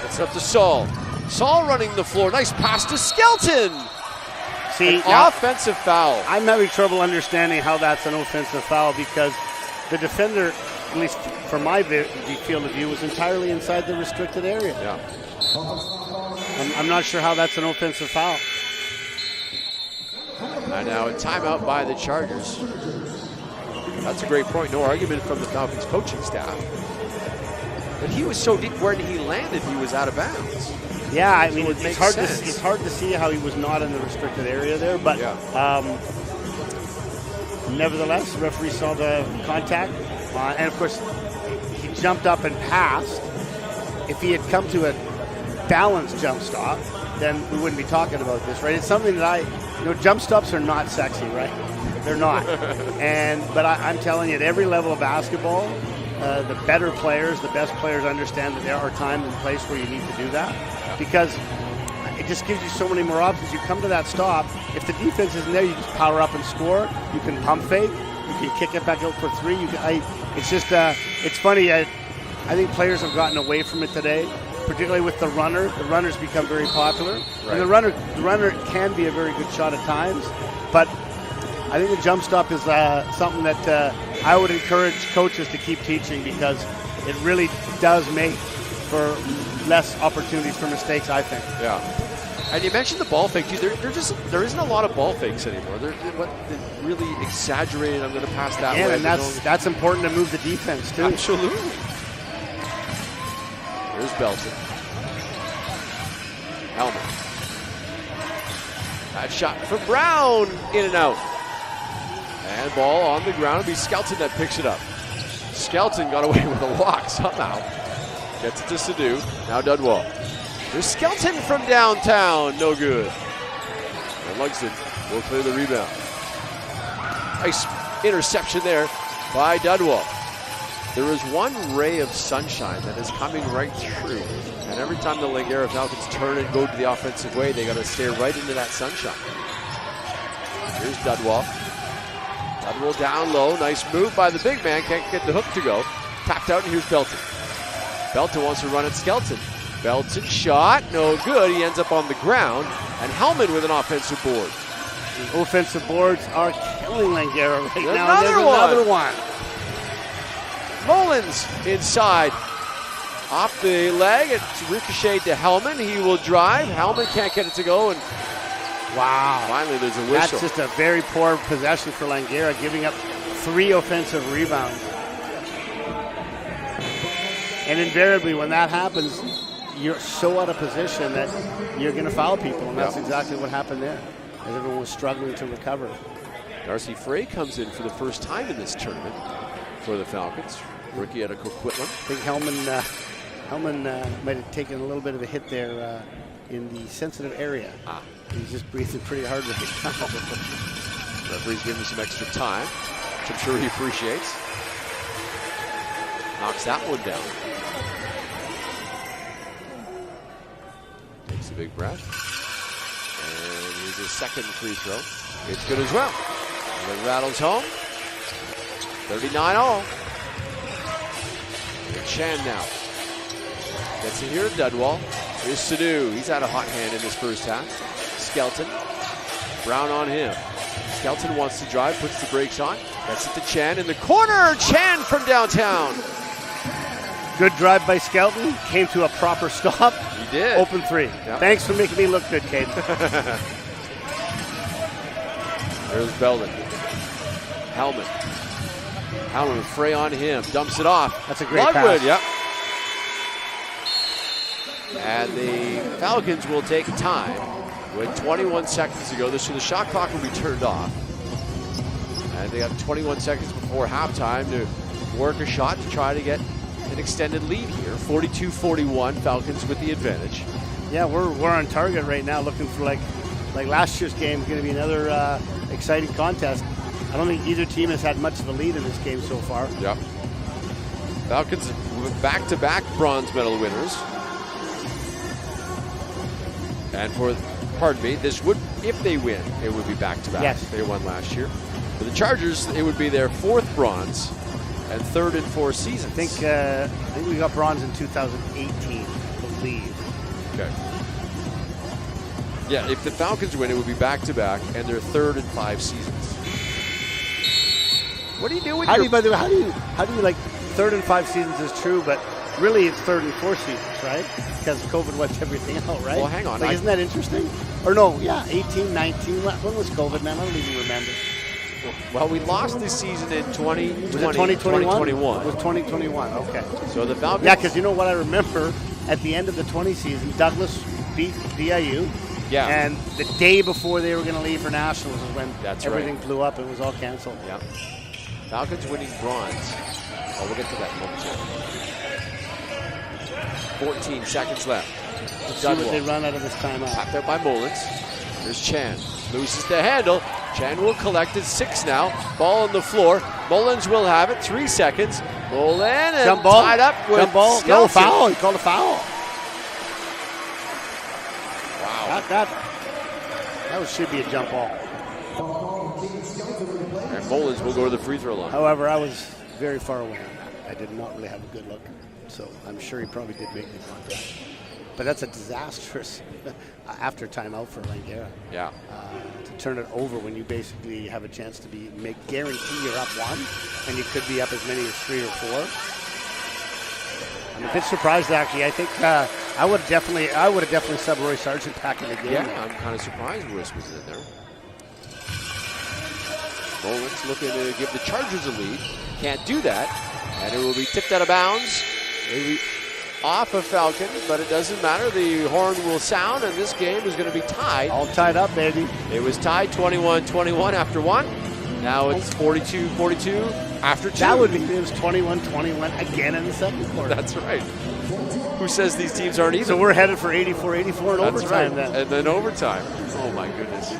It's up to Saul. Saul running the floor. Nice pass to Skelton. See, offensive foul. I'm having trouble understanding how that's an offensive foul because the defender, at least from my field of view, was entirely inside the restricted area. Yeah. I'm not sure how that's an offensive foul. And now a timeout by the Chargers. That's a great point. No argument from the Falcons coaching staff. But he was so deep where he landed, he was out of bounds. Yeah, I mean, So it's hard to see how he was not in the restricted area there, but nevertheless, the referee saw the contact, and of course, he jumped up and passed. If he had come to a balanced jump stop, then we wouldn't be talking about this, right? It's something that jump stops are not sexy, right? They're not. But I'm telling you, at every level of basketball, the better players, the best players understand that there are times and places where you need to do that because it just gives you so many more options. You come to that stop. If the defense isn't there, you just power up and score. You can pump fake. You can kick it back out for three. It's funny. I think players have gotten away from it today, particularly with the runner. The runner's become very popular. Right. And the runner can be a very good shot at times, but I think the jump stop is something that I would encourage coaches to keep teaching because it really does make for less opportunities for mistakes, I think. Yeah. And you mentioned the ball fake, too. There isn't a lot of ball fakes anymore. They're really exaggerated. I'm going to pass that way. And that's important to move the defense, too. Absolutely. Here's Belton. Hellman. That shot from Brown. In and out. And ball on the ground. It'll be Skelton that picks it up. Skelton got away with a walk somehow. Gets it to Sadu. Now Dudwall. There's Skelton from downtown. No good. And Lugston will clear the rebound. Nice interception there by Dudwall. There is one ray of sunshine that is coming right through. And every time the Langara Falcons turn and go to the offensive way, they got to stare right into that sunshine. Here's Dudwall. Dudwall down low. Nice move by the big man. Can't get the hook to go. Tapped out, and here's Belton. Belton wants to run at Skelton. Belton shot. No good. He ends up on the ground. And Hellman with an offensive board. The offensive boards are killing Langara right now. Another one. Mullins inside. Off the leg. It's ricocheted to Hellman. He will drive. Hellman can't get it to go. And wow. Finally, there's a whistle. That's just a very poor possession for Langara, giving up 3 offensive rebounds. And invariably, when that happens, you're so out of position that you're going to foul people, and that's exactly what happened there, as everyone was struggling to recover. Darcy Frey comes in for the first time in this tournament for the Falcons. Rookie out of Coquitlam. I think Hellman might have taken a little bit of a hit there in the sensitive area. He's just breathing pretty hard right now. Referee's giving him some extra time, which I'm sure he appreciates. Knocks that one down. Takes a big breath. And here's his second free throw. It's good as well. And it rattles home. 39-all. And Chan now. Gets it here at Dudwall. Here's Sadu. He's had a hot hand in this first half. Skelton. Brown on him. Skelton wants to drive, puts the brakes on. Gets it to Chan in the corner. Chan from downtown. Good drive by Skelton. Came to a proper stop. He did. Open 3. Yep. Thanks for making me look good, Kate. There's Belden. Hellman with Frey on him. Dumps it off. That's a great Ludwood, pass. Yep. And the Falcons will take time with 21 seconds to go. So the shot clock will be turned off. And they have 21 seconds before halftime to work a shot to try to get an extended lead here. 42-41, Falcons with the advantage. Yeah, we're on target right now, looking for like last year's game is going to be another exciting contest. I don't think either team has had much of a lead in this game so far. Yep. Falcons back-to-back bronze medal winners. And this would, if they win, it would be back-to-back. Yes. They won last year. For the Chargers, it would be their 4th bronze and 3rd in 4 seasons. I think we got bronze in 2018, I believe. Okay. Yeah, if the Falcons win, it would be back-to-back and their 3rd in 5 seasons. What do you do with How do you like 3rd and 5 seasons is true, but really it's 3rd and 4 seasons, right? Because COVID wiped everything out, right? Well, hang on. Like, isn't that interesting? Or no, yeah, 18, 19. When was COVID, man? I don't even remember. Well, we lost this season in 2020. Was it 2021? 2021. It was 2021, okay. So the Falcons... Yeah, because you know what I remember? At the end of the 20 season, Douglas beat DIU. Yeah. And the day before they were going to leave for Nationals is when That's everything right. blew up. It was all canceled. Yeah. Falcons winning bronze. Oh, we'll get to that momentarily. 14 seconds left. Let's see what they run out of this timeout. Tapped out by Mullins. There's Chan. Loses the handle. Chan will collect it. 6 now. Ball on the floor. Mullins will have it. 3 seconds. Mullin and Jump ball. tied up with Jump ball. No, foul. He called a foul. Wow. That should be a jump ball. And Mullins will go to the free throw line. However, I was very far away. I did not really have a good look. So I'm sure he probably did make the contact. But that's a disastrous after timeout for Langara. Yeah. To turn it over when you basically have a chance to guarantee you're up 1, and you could be up as many as 3 or 4. I'm a bit surprised, actually. I think I would have definitely subbed Roy Sargent back in the game. Yeah, I'm kind of surprised Russ was in there. Mullins looking to give the Chargers a lead. Can't do that. And it will be tipped out of bounds. Maybe off of Falcon, but it doesn't matter. The horn will sound, and this game is going to be tied. All tied up, baby. It was tied 21-21 after 1. Now it's 42-42 after 2. It was 21-21 again in the second quarter. That's right. Who says these teams aren't even? So we're headed for 84-84 in overtime then. And then overtime. Oh my goodness.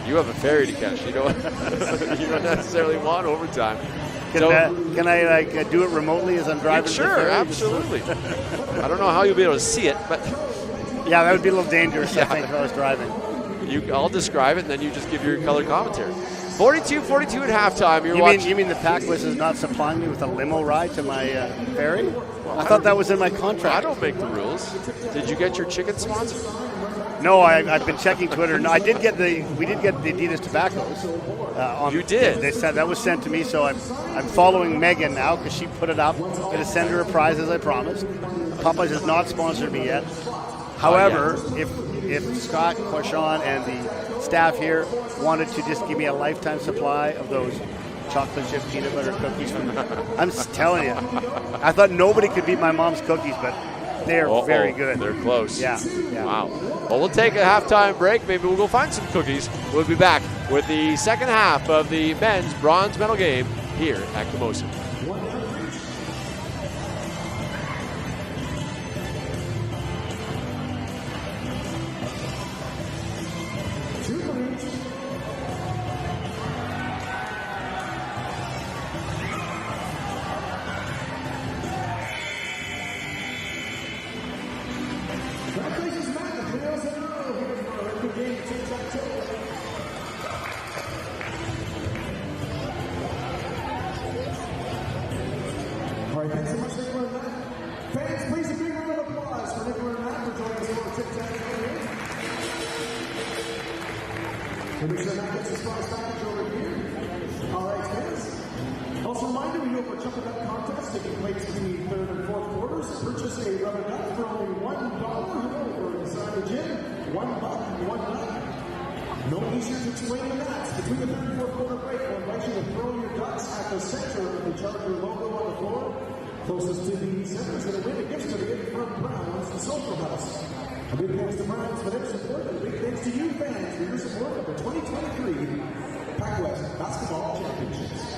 You have a ferry to catch. You don't necessarily want overtime. Can I do it remotely as I'm driving? Sure, absolutely. I don't know how you'll be able to see it, but yeah, that would be a little dangerous. I think if I was driving. I'll describe it, and then you just give your color commentary. 42-42 at halftime. You mean the PACWEST is not supplying me with a limo ride to my ferry? Well, I thought that was in my contract. I don't make the rules. Did you get your chicken sponsor? No, I've been checking Twitter. No, we did get the Adidas tobaccos. You did? They said that was sent to me, so I'm following Megan now because she put it up. I'm going to send her a prize as I promised. Popeyes has not sponsored me yet. However, if Scott, Quashon, and the staff here wanted to just give me a lifetime supply of those chocolate chip peanut butter cookies from I'm just telling you, I thought nobody could beat my mom's cookies, but they're very good. They're close. Yeah. Wow. Well, we'll take a halftime break. Maybe we'll go find some cookies. We'll be back with the second half of the men's bronze medal game here at Camosun. Closest to the center is going to win. It gets to the in-front Browns, the Social House. A big thanks to Browns for their support, and a big thanks to you fans for your support of the 2023 PACWEST Basketball Championships.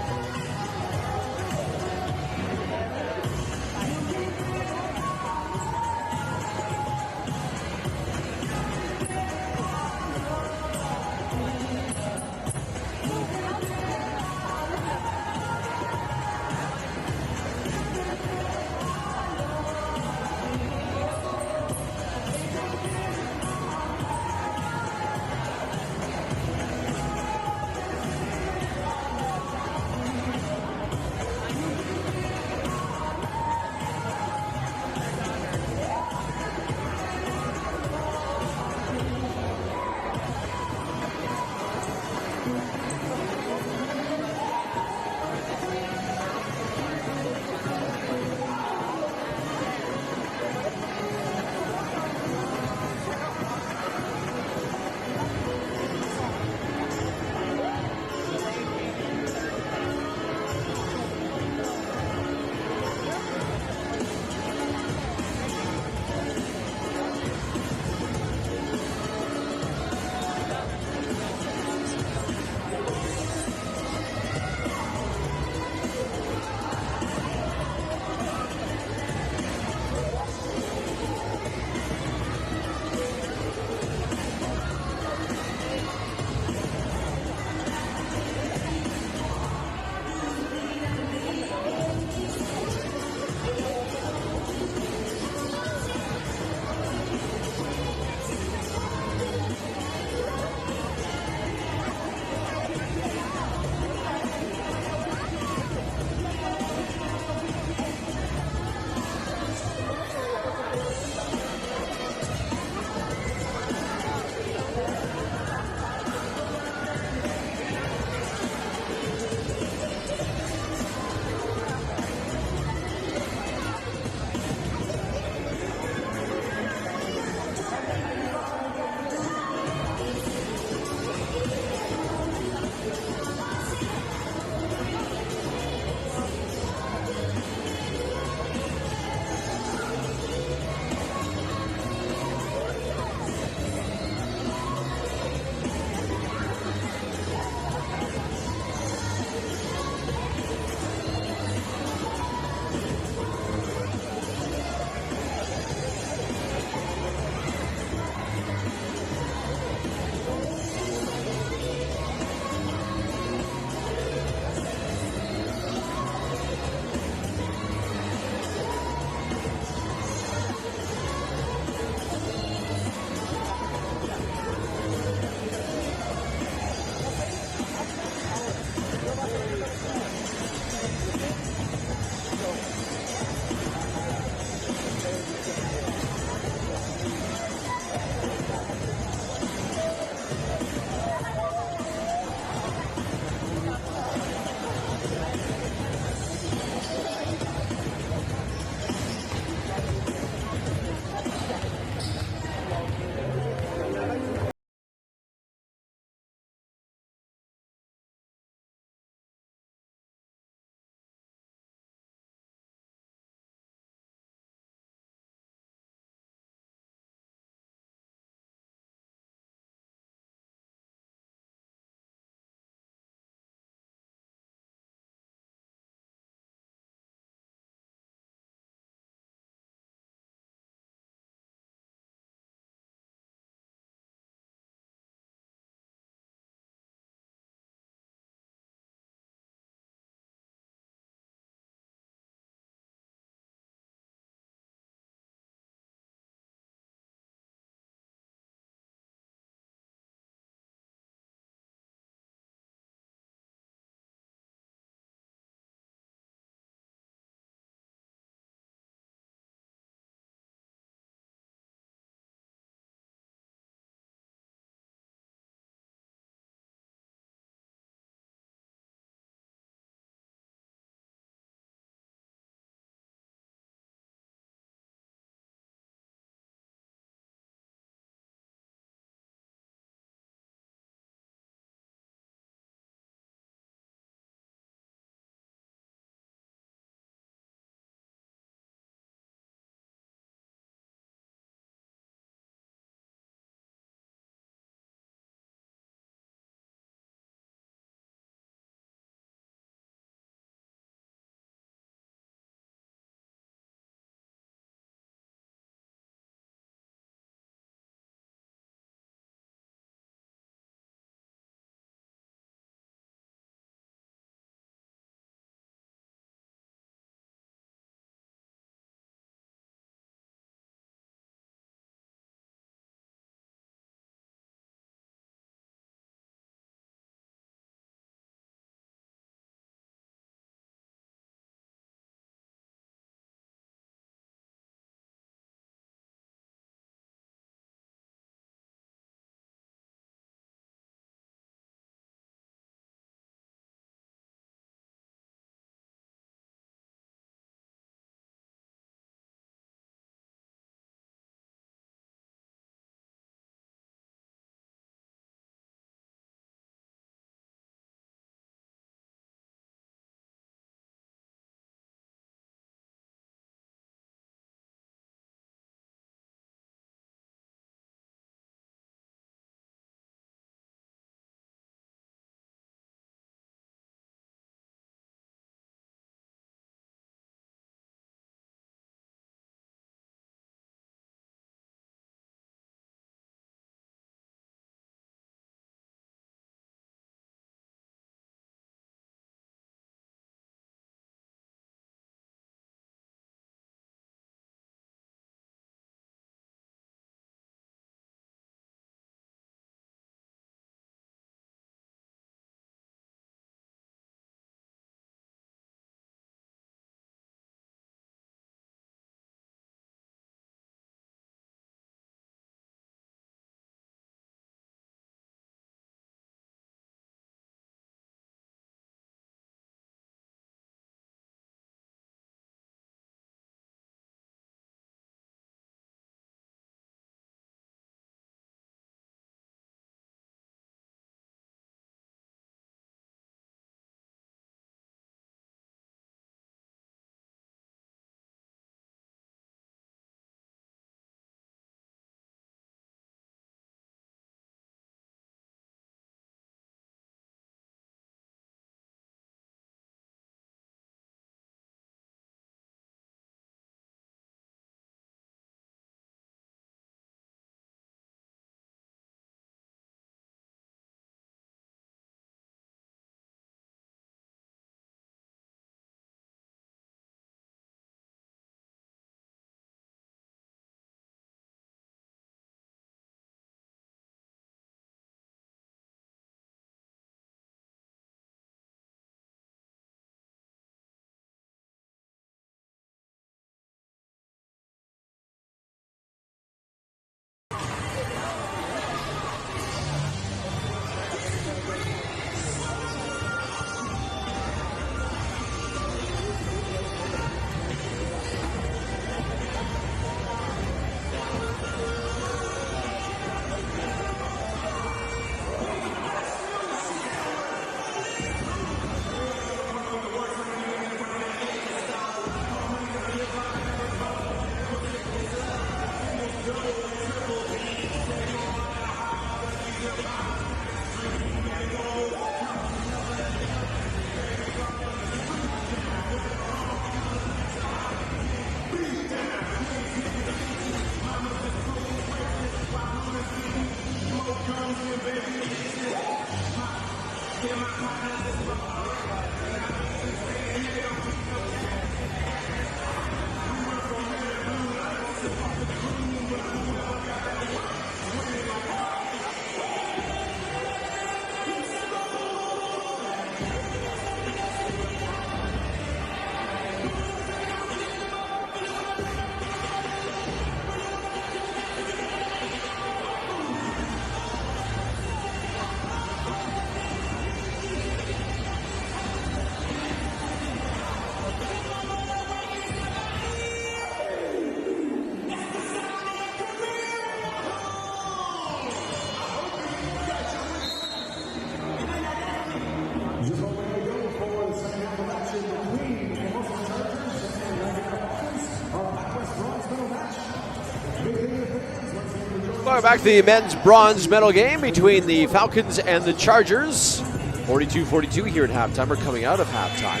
Welcome back to the men's bronze medal game between the Falcons and the Chargers. 42-42 here at halftime. We're coming out of halftime.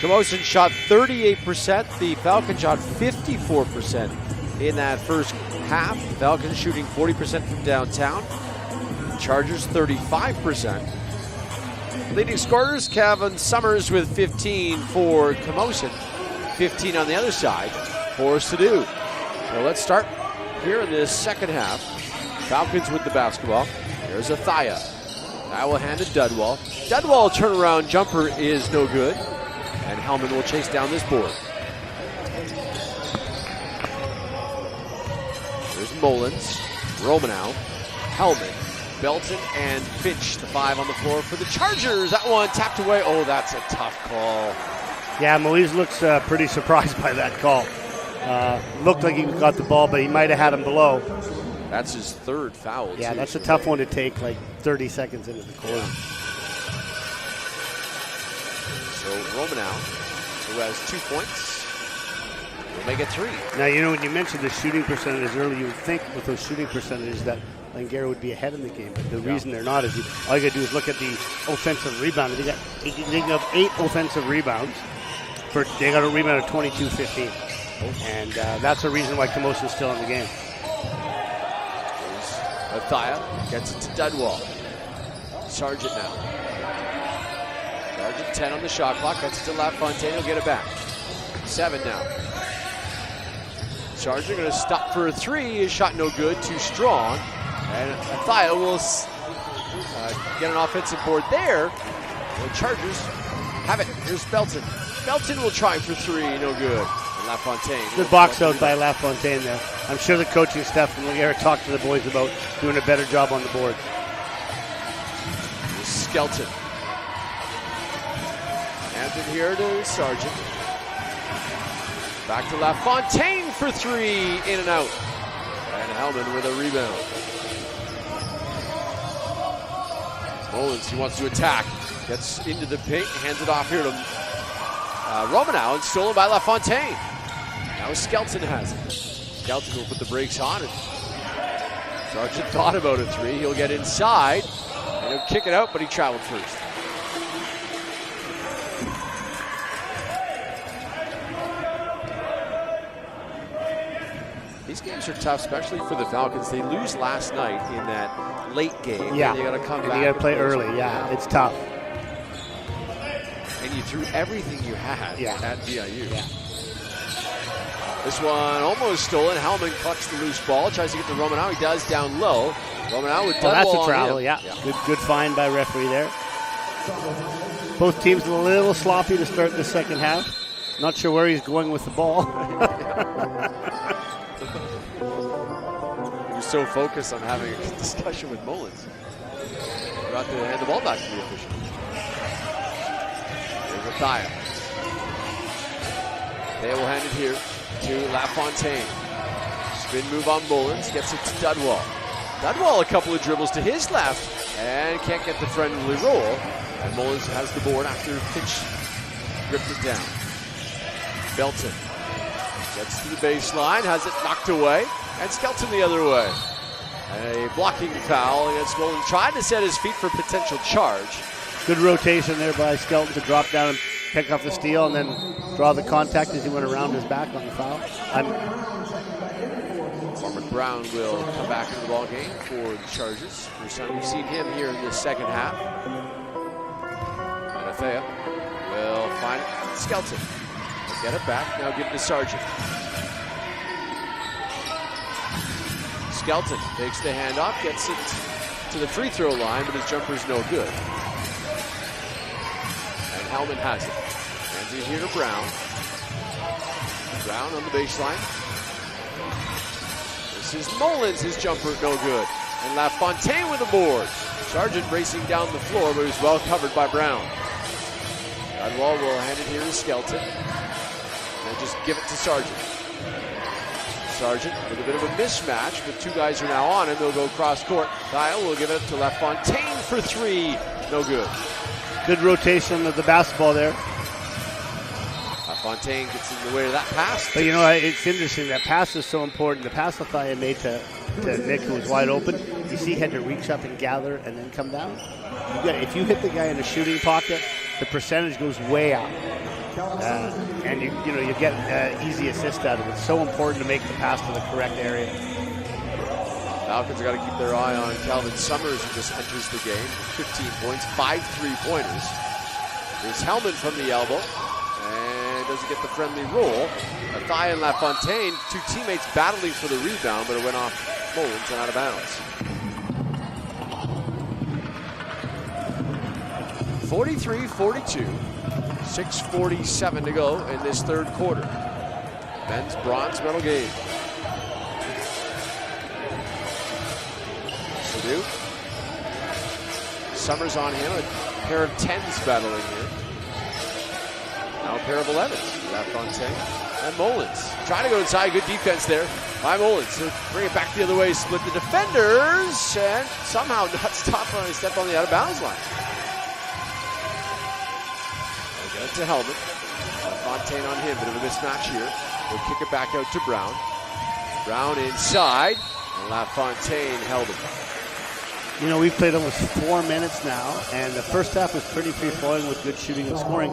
Camosun shot 38%. The Falcons shot 54% in that first half. The Falcons shooting 40% from downtown. Chargers 35%. Leading scorers, Kevin Summers with 15 for Camosun. 15 on the other side for us to do. So let's start here in this second half. Falcons with the basketball. There's Athaya. Now will hand to Dudwall. Dudwall turnaround jumper is no good. And Hellman will chase down this board. There's Mullins, Romanow, Hellman, Belton, and Finch, the 5 on the floor for the Chargers. That one tapped away. Oh, that's a tough call. Yeah, Moise looks pretty surprised by that call. Looked like he got the ball, but he might have had him below. That's his third foul. Yeah, too, that's a tough one to take like 30 seconds into the quarter. So Romanow, who has 2 points, will make it 3. Now, you know, when you mentioned the shooting percentages earlier, you would think with those shooting percentages that Langara would be ahead in the game. But the reason they're not is all you got to do is look at the offensive rebound. They have 8 offensive rebounds. They got a rebound of 22-15. And that's the reason why Camosun's still in the game. Athaya gets it to Dudwall. Sargent now. Sargent 10 on the shot clock. Gets it to LaFontaine. He'll get it back. 7 now. Sargent going to stop for a 3. His shot no good. Too strong. And Athaya will get an offensive board there. The Chargers have it. Here's Belton. Belton will try for 3. No good. LaFontaine. Good box out by LaFontaine there. I'm sure the coaching staff from Langara talked to the boys about doing a better job on the board. Skelton. Hampton here to Sargent. Back to LaFontaine for 3. In and out. And Hellman with a rebound. Mullins, he wants to attack. Gets into the paint, hands it off here to Romanow, and stolen by LaFontaine. Now Skelton has it. Skelton will put the brakes on, and Sargent thought about a 3. He'll get inside, and he'll kick it out, but he traveled first. These games are tough, especially for the Falcons. They lose last night in that late game. Yeah, and they got to come back. You got to play early. Yeah, it's tough. And you threw everything you had at DIU. Yeah. This one almost stolen. Hellman collects the loose ball, tries to get to Romanow. He does down low. Romanow with Dudwall. That's a travel, on him. Yeah. Good find by referee there. Both teams a little sloppy to start the second half. Not sure where he's going with the ball. He was so focused on having a discussion with Mullins. Forgot to hand the ball back to the official. There's Athaya. They will hand it here to LaFontaine. Spin move on Mullins, gets it to Dudwall. Dudwall a couple of dribbles to his left and can't get the friendly roll. And Mullins has the board after Finch ripped it down. Belton gets to the baseline, has it knocked away, and Skelton the other way. And a blocking foul against Mullins, trying to set his feet for potential charge. Good rotation there by Skelton to drop down and pick up the steal and then draw the contact as he went around his back on the foul. Mark Brown will come back into the ball game for the Chargers. First time we've seen him here in the second half. Althea will find Skelton. He'll get it back. Now give it to Sargent. Skelton takes the handoff, gets it to the free throw line, but his jumper's no good. And Hellman has it. Hands it here to Brown. Brown on the baseline. This is Mullins, his jumper no good. And LaFontaine with the board. Sargent racing down the floor, but he's well covered by Brown. Dudwall will hand it here to Skelton. And just give it to Sargent. Sargent with a bit of a mismatch, but two guys are now on him. They'll go cross court. Dial will give it to LaFontaine for three. No good. Good rotation of the basketball there. LaFontaine gets in the way of that pass. But you know, it's interesting. That pass is so important. The pass Althea made to Nick, who was wide open. You see, he had to reach up and gather and then come down. If you hit the guy in the shooting pocket, the percentage goes way up. And you get easy assist out of it. It's so important to make the pass to the correct area. Falcons got to keep their eye on Calvin Summers, who just enters the game with 15 points, 5 3-pointers. There's Hellman from the elbow, and doesn't get the friendly roll. Althea and LaFontaine, two teammates battling for the rebound, but it went off Mullins and out of bounds. 43-42. 6:47 to go in this third quarter. Men's bronze medal game. Sadu. Summers on him, a pair of 10s battling here. Now a pair of 11s. LaFontaine and Mullins. Trying to go inside, good defense there by Mullins. So bring it back the other way, split the defenders, and somehow not stop on a step on the out of bounds line. Get it to Hellman. LaFontaine on him, bit of a mismatch here. He'll kick it back out to Brown. Brown inside, and LaFontaine held him. You know, we've played almost 4 minutes now, and the first half was pretty free-flowing with good shooting and scoring.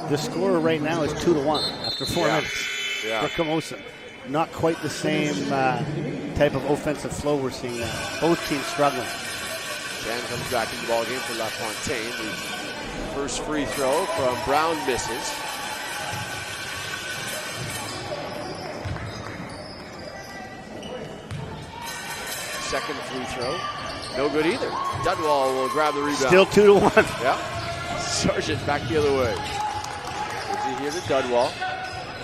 The score right now is 2-1 after 4 minutes for Camosun. Not quite the same type of offensive flow we're seeing now. Both teams struggling. Jan comes back in the ballgame for LaFontaine. The first free throw from Brown misses. Second free throw, no good either. Dudwall will grab the rebound. Still 2-1. Yeah. Sargent back the other way. Gives it here to Dudwall.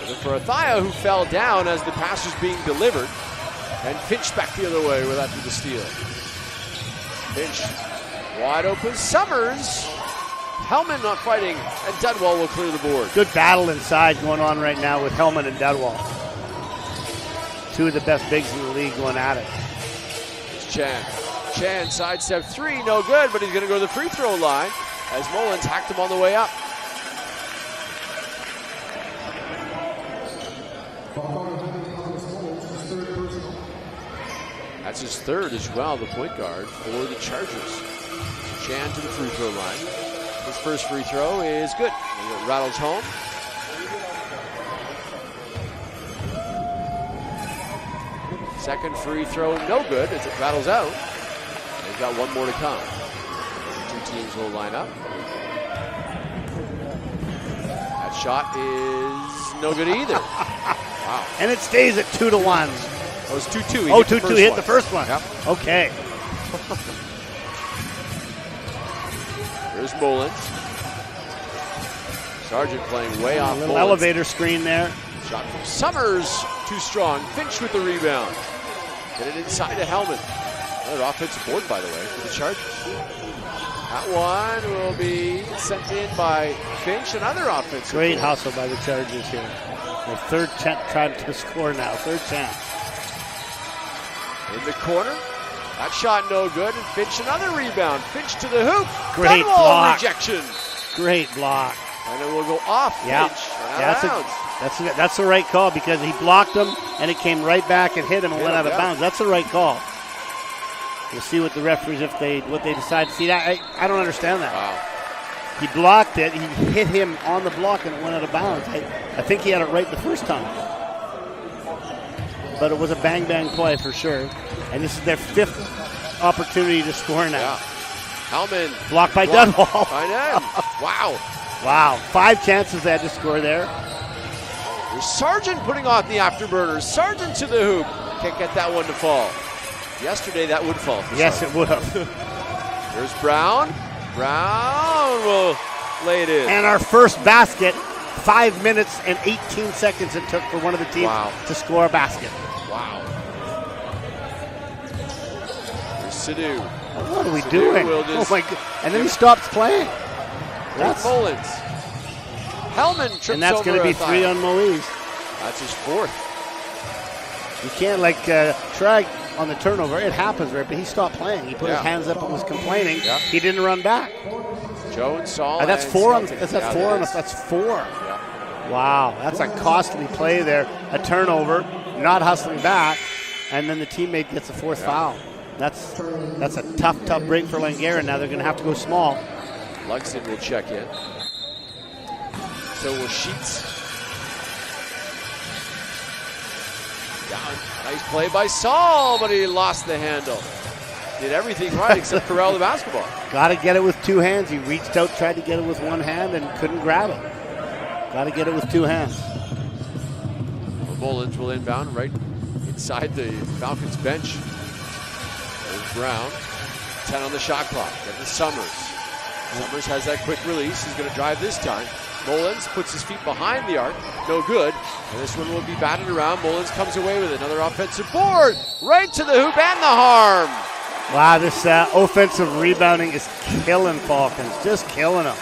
Looking for Althea, who fell down as the pass was being delivered. And Finch back the other way with after the steal. Finch wide open. Summers. Hellman not fighting, and Dudwall will clear the board. Good battle inside going on right now with Hellman and Dudwall. Two of the best bigs in the league going at it. It's Chan. Chan sidestep three, no good, but he's going to go to the free throw line as Mullins hacked him on the way up. That's his third as well, the point guard for the Chargers. Chan to the free throw line. His first free throw is good. It rattles home. Second free throw, no good as it rattles out. They've got one more to come. Two teams will line up. That shot is no good either. Wow. And it stays at 2-1. It was 2-2. 2-2. He hit the first one. Yep. Okay. Here's Mullins. Sargent playing way off. A little Mullins. elevator screen there. Shot from Summers. Too strong. Finch with the rebound. Get it inside to Hellman. Another offensive board, by the way, for the Chargers. That one will be sent in by Finch. Another offensive Great board. hustle by the Chargers here. Their third try to score now. Third chance. In the corner. That shot no good, and Finch another rebound. Finch to the hoop. Great Dudwall block. rejection. Great block. And it will go off Yeah. Finch. And out of bounds. That's the right call because he blocked him and it came right back and hit him and went out of yeah. bounds. That's the right call. We'll see what the referees what they decide. See that I don't understand that. Wow. He blocked it. He hit him on the block and it went out of bounds. I think he had it right the first time. But it was a bang play for sure. And this is their fifth opportunity to score now. Yeah. Hellman. Blocked by Dunwall. By Ned. Wow. Wow. 5 chances they had to score there. There's Sargent putting on the afterburners. Sargent to the hoop. Can't get that one to fall. Yesterday that would fall for Yes, Sargent. it would have. There's Brown. Brown will lay it in. And our first basket, 5 minutes and 18 seconds it took for one of the teams to score a basket. Wow. There's Sidhu. What are we doing? Oh my God. And then he stops playing. That's Mullins. Hellman trips over. And that's going to be 3 on Moise. That's his 4th. You can't try on the turnover. It happens, right? But he stopped playing. He put his hands up and was complaining. Yeah. He didn't run back. Jones saw. That's 4 on. That's 4. Yeah. Wow, that's a costly play there. A turnover, not hustling back, and then the teammate gets a 4th foul. That's a tough break for Langara. Now they're going to have to go small. Luxon will check in. So will Sheets. Nice play by Saul, but he lost the handle. Did everything right except corral the basketball. Got to get it with 2 hands. He reached out, tried to get it with 1 hand, and couldn't grab it. Got to get it with 2 hands. Well, Mullins will inbound right inside the Falcons bench. There's Brown. 10 on the shot clock. Get to Summers. Summers has that quick release. He's going to drive this time. Mullins puts his feet behind the arc. No good. And this one will be batted around. Mullins comes away with another offensive board. Right to the hoop and the harm. Wow, this offensive rebounding is killing Falcons. Just killing them.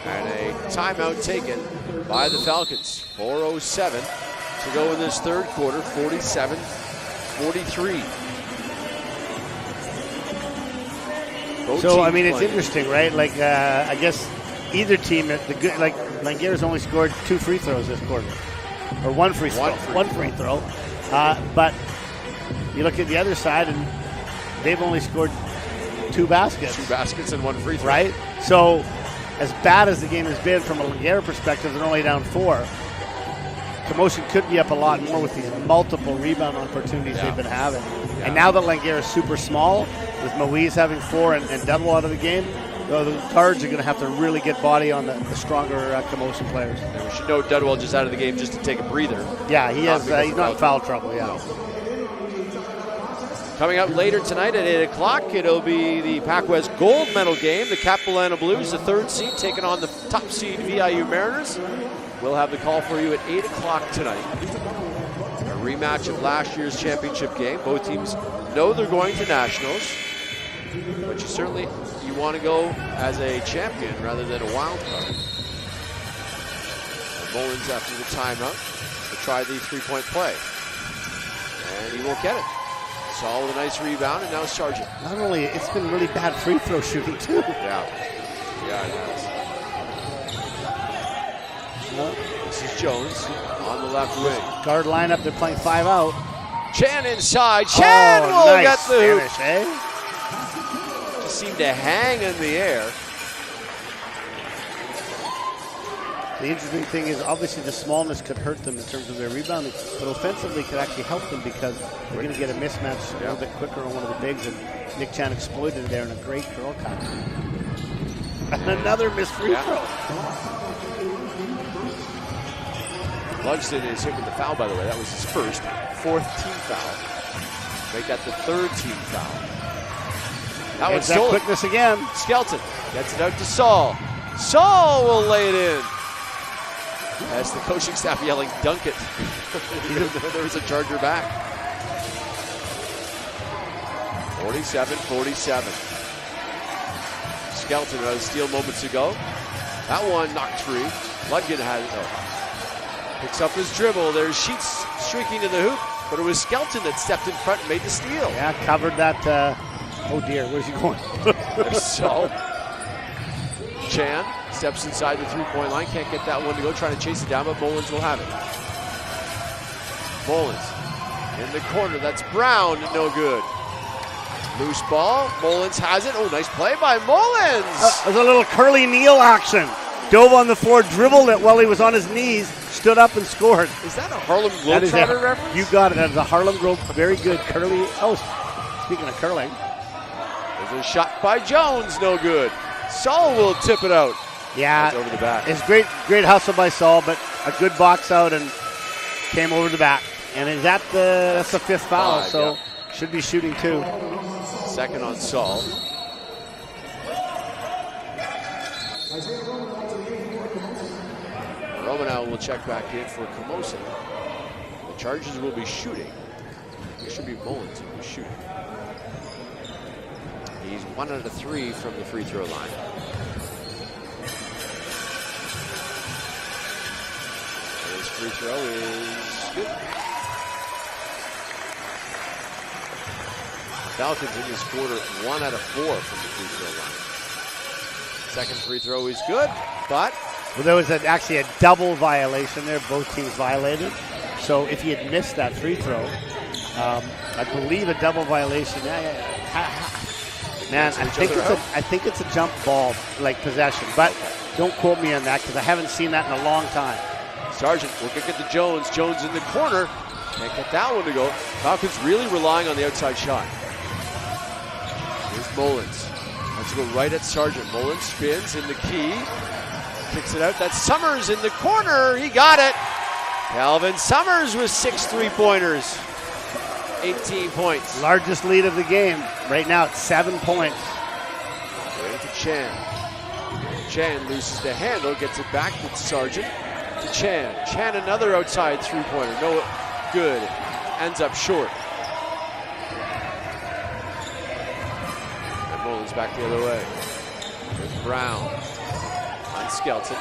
And a timeout taken by the Falcons. 4:07 to go in this third quarter. 47-43. So, I mean, it's interesting, right? I guess either team, Langara's only scored 2 free throws this quarter. Or 1 free throw. One free throw. But you look at the other side, and they've only scored 2 baskets. 2 baskets and 1 free throw. Right? So, as bad as the game has been from a Langara perspective, they're only down 4. Camosun could be up a lot more with these multiple rebound opportunities they've been having. Yeah. And now that Langara is super small, with Moise having 4 and Dunwall out of the game, the Cards are going to have to really get body on the stronger Camosun players. And we should note Dunwall just out of the game just to take a breather. Yeah, he's not in foul trouble, Coming up later tonight at 8 o'clock, it'll be the PACWEST gold medal game. The Capilano Blues, the 3rd seed, taking on the top seed VIU Mariners. We'll have the call for you at 8 o'clock tonight. A rematch of last year's championship game. Both teams know they're going to nationals, but you want to go as a champion rather than a wild card. And Mullins after the timeout to try the 3-point play. And he won't get it. Saul with a nice rebound, and now Sargent. Not only, it's been really bad free throw shooting too. Yeah, it has. This is Jones on the left wing. Guard lineup, they're playing 5 out. Chan inside. Chan will get the hoop. Finish, eh? Just seemed to hang in the air. The interesting thing is, obviously, the smallness could hurt them in terms of their rebounding, but offensively could actually help them because they're going to get a mismatch a little bit quicker on one of the bigs, and Nick Chan exploited it there in a great curl cut. And another missed free throw. Luxon is hit with the foul, by the way. That was his first, 4th team foul. Make that the 3rd team foul. That one's stolen. Quickness again. Skelton gets it out to Saul. Saul will lay it in. As the coaching staff yelling, dunk it. There was a charger back. 47-47. Skelton had a steal moments ago. That one knocked free. Ludgett had it though. Picks up his dribble. There's Sheets streaking to the hoop, but it was Skelton that stepped in front and made the steal. Yeah, covered that. Oh dear, where's he going? So, Chan steps inside the 3-point line. Can't get that one to go. Trying to chase it down, but Mullins will have it. Mullins in the corner. That's Brown. No good. Loose ball. Mullins has it. Oh, nice play by Mullins. There's a little Curly Neal action. Dove on the floor, dribbled it while he was on his knees, stood up and scored. Is that a Harlem Globetrotter reference? You got it. That is a Harlem Globe. Very good. Curly. Oh, speaking of curling. There's a shot by Jones, no good. Saul will tip it out. Yeah, that's over the back. It's great hustle by Saul, but a good box out and came over the back. And that's the fifth foul, so should be shooting 2. Second on Saul. Romanow will check back in for Camosun. The Chargers will be shooting. It should be Mullins who will be shooting. He's 1 out of 3 from the free throw line. His free throw is good. Falcons in this quarter 1 out of 4 from the free throw line. Second free throw is good, but well, there was actually a double violation there. Both teams violated. So if he had missed that free throw, I believe a double violation. Man, I think it's a jump ball like possession, but don't quote me on that because I haven't seen that in a long time. Sargent will kick it to Jones. Jones in the corner. Can't get that one to go. Falcons really relying on the outside shot. Here's Mullins. Let's go right at Sargent. Mullins spins in the key. Kicks it out. That's Summers in the corner. He got it. Calvin Summers with 6 3-pointers. 18 points. Largest lead of the game. Right now it's 7 points. Right to Chan. Chan loses the handle. Gets it back to Sargent. To Chan. Chan another outside 3-pointer. No good. Ends up short. And Mullins back the other way. There's Brown. On Skelton.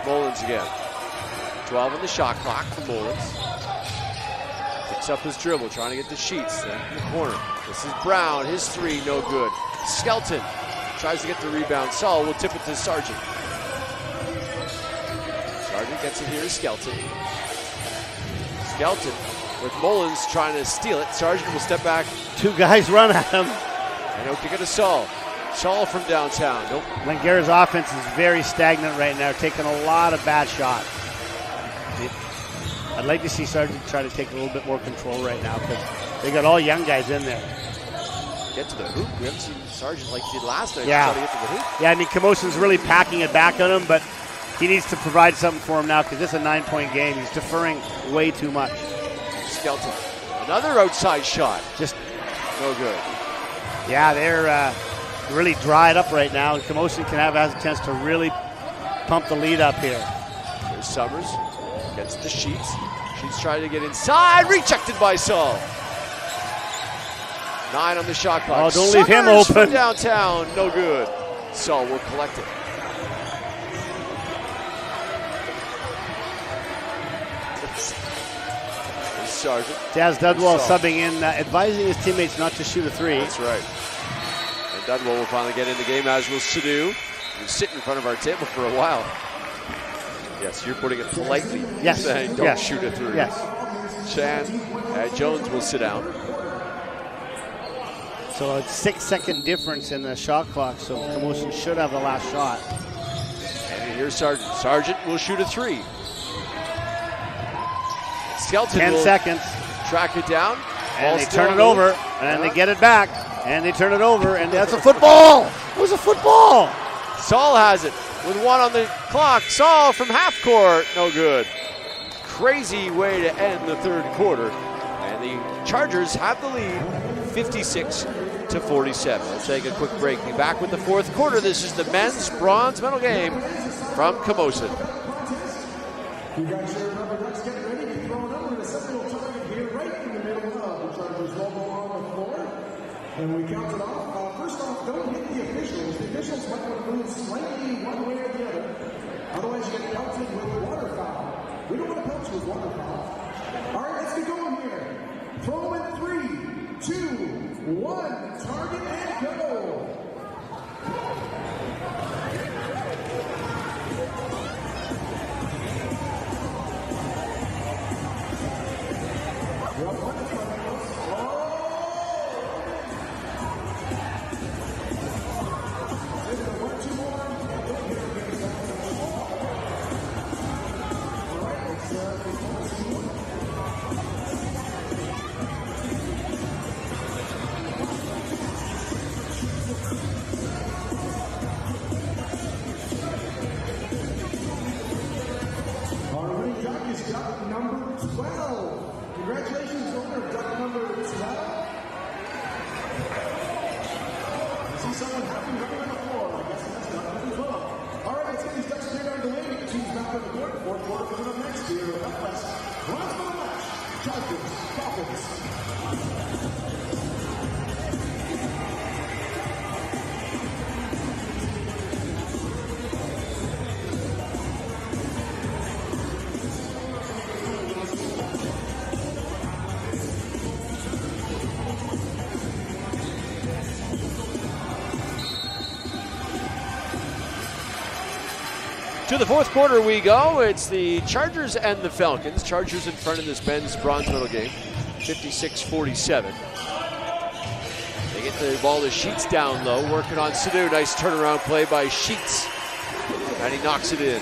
Mullins again. 12 on the shot clock for Mullins. Picks up his dribble, trying to get the Sheets in the corner. This is Brown. His 3, no good. Skelton tries to get the rebound. Saul will tip it to Sargent. Sargent gets it here to Skelton. Skelton with Mullins trying to steal it. Sargent will step back. 2 guys run at him. And he'll kick it to Saul. Saul from downtown. Nope. Langara's offense is very stagnant right now, taking a lot of bad shots. I'd like to see Sargent try to take a little bit more control right now because they got all young guys in there. Get to the hoop. We haven't seen Sargent like he did last night. Yeah. Try to get to the hoop. Yeah, I mean, Camosun's really packing it back on him, but he needs to provide something for him now because this is a 9-point game. He's deferring way too much. Skelton. Another outside shot. Just no good. Yeah, they're really dried up right now. Camosun has a chance to really pump the lead up here. There's Summers. Gets the Sheets. Sheets trying to get inside. Rejected by Saul. 9 on the shot clock. Oh, don't Summers leave him open. From downtown. No good. Saul will collect it. There's Sargent. Jazz Dudwell subbing in, advising his teammates not to shoot a 3. That's right. And Dudwell will finally get in the game, as will Sadu. He's sitting in front of our table for a while. Yes, you're putting it politely. Yes. Saying don't shoot a 3. Yes. Chan, Jones will sit down. So it's 6-second difference in the shot clock, so Camosun should have the last shot. And here's Sargent. Sargent will shoot a 3. Skelton 10 will seconds. track it down. And they turn it over, and they get it back, and they turn it over, and that's a football. It was a football. Saul has it with 1 on the clock. Saul from half court, no good. Crazy way to end the third quarter. And the Chargers have the lead, 56-47. Let's take a quick break. Be back with the fourth quarter. This is the men's bronze medal game from Camosun. You guys should remember, let's get ready to throw another acceptable target here right in the middle of the Chargers logo on the floor. And we count it off. First off, don't hit the officials. The officials might want to move slightly one way or the other. Otherwise, you get pelted with water foul. We don't want to pelt you with water foul. All right, let's get going here. Throw in 3, 2, 1. Target and go. report. Fourth quarter coming up next here at PACWEST. Bronze medal match. Chargers, Falcons. To the fourth quarter we go. It's the Chargers and the Falcons. Chargers in front in this men's bronze medal game, 56-47. They get the ball to Sheets down low, working on Sadu. Nice turnaround play by Sheets, and he knocks it in.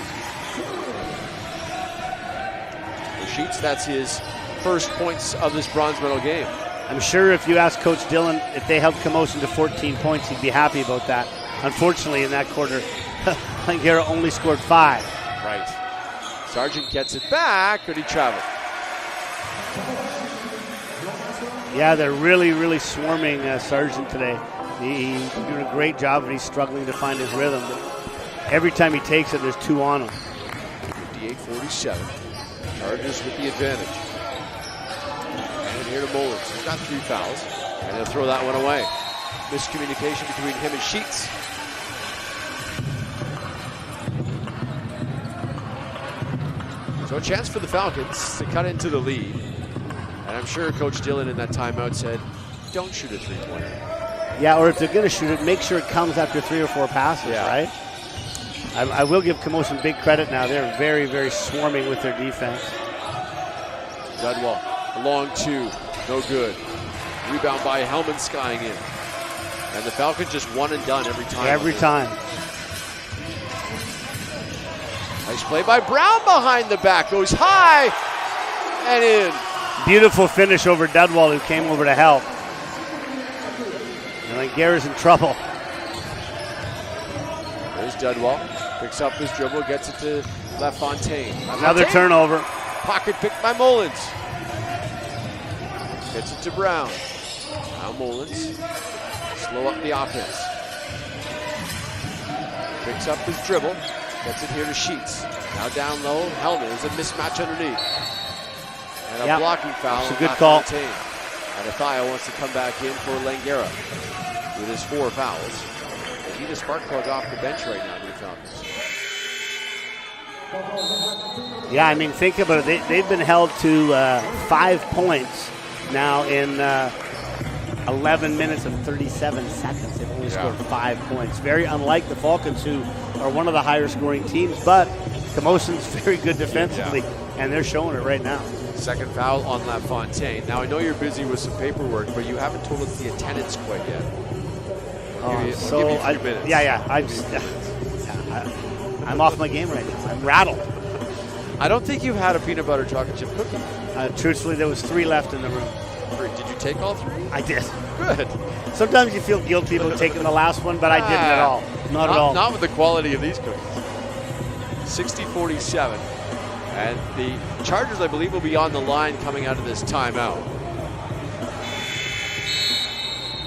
For Sheets, that's his first points of this bronze medal game. I'm sure if you ask Coach Dillon if they held Camosun to 14 points, he'd be happy about that. Unfortunately, in that quarter, Langara only scored 5. Right. Sargent gets it back, but he traveled. Yeah, they're really, really swarming Sargent today. He's doing a great job, and he's struggling to find his rhythm. But every time he takes it, there's 2 on him. 58-47. Chargers with the advantage. And here to Mullins. He's got 3 fouls, and he'll throw that one away. Miscommunication between him and Sheets. So a chance for the Falcons to cut into the lead. And I'm sure Coach Dillon in that timeout said, don't shoot a 3-pointer. Yeah, or if they're going to shoot it, make sure it comes after 3 or 4 passes, right? I will give Camosun big credit now. They're very, very swarming with their defense. Dudwall, a long 2, no good. Rebound by Hellman skying in. And the Falcons just one and done every time. Every time. Nice play by Brown behind the back. Goes high and in. Beautiful finish over Dudwall, who came over to help. And Langara's in trouble. There's Dudwall. Picks up his dribble, gets it to LaFontaine. Another turnover. Pocket picked by Mullins. Gets it to Brown. Now Mullins. Slow up the offense. Picks up his dribble. Gets it here to Sheets. Now down low. Hellman is a mismatch underneath. And a blocking foul. It's a good call. And Athaya wants to come back in for Langara with his 4 fouls. They need a spark plug off the bench right now to the Falcons. Yeah, I mean, think about it. They've been held to 5 points now in 11 minutes and 37 seconds. They've only scored 5 points. Very unlike the Falcons, who are one of the higher scoring teams, but Camosun's very good defensively, and they're showing it right now. Second foul on LaFontaine. Now, I know you're busy with some paperwork, but you haven't told us the attendance quite yet. I'll give you 3 minutes. I'm off my game right now. I'm rattled. I don't think you've had a peanut butter chocolate chip cookie. Truthfully, there was 3 left in the room. Did you take all 3? I did. Good. Sometimes you feel guilty about taking the last one, but I didn't at all. Not at all. Not with the quality of these cookies. 60-47. And the Chargers, I believe, will be on the line coming out of this timeout.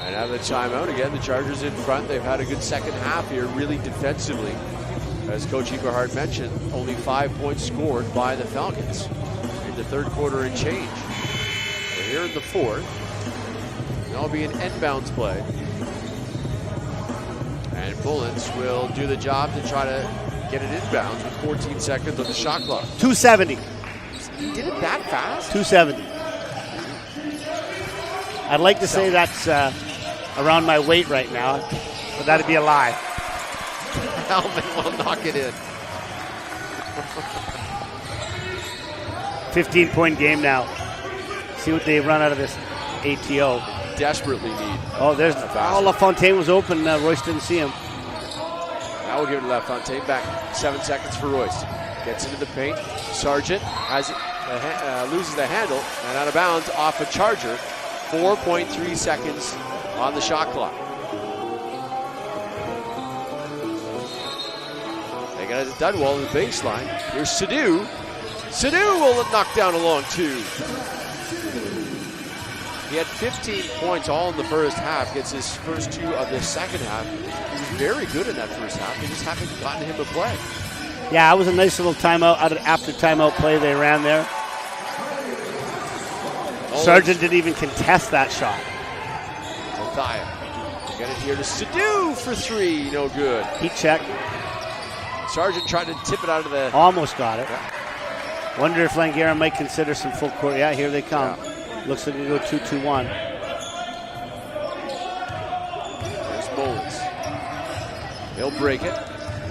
And out of the timeout, again, the Chargers in front. They've had a good second half here, really defensively. As Coach Eberhard mentioned, only 5 points scored by the Falcons in the third quarter and change. We're here in the fourth. That'll be an inbounds play. And Mullins will do the job to try to get it inbounds with 14 seconds on the shot clock. 270. He did it that fast? 270. I'd like to say that's around my weight right now, but that'd be a lie. Hellman will knock it in. 15-point game now. See what they run out of this ATO. Desperately need. Oh, there's LaFontaine was open. Royce didn't see him. Now we'll give it to LaFontaine. Back 7 seconds for Royce. Gets into the paint. Sargent has it, loses the handle and out of bounds off a Charger. 4.3 seconds on the shot clock. They got it to Dudwall in the baseline. Here's Sadu. Sadu will knock down a long 2. He had 15 points all in the first half. Gets his first 2 of the second half. He was very good in that first half. They just haven't gotten him to play. Yeah, it was a nice little timeout, after timeout play they ran there. Sargent didn't even contest that shot. Mathia. Get it here to Sadu for 3. No good. Heat check. Sargent tried to tip it out of the... Almost got it. Yeah. Wonder if Langara might consider some full court. Yeah, here they come. Yeah. Looks like we go 2-2-1. There's Mullins. He'll break it.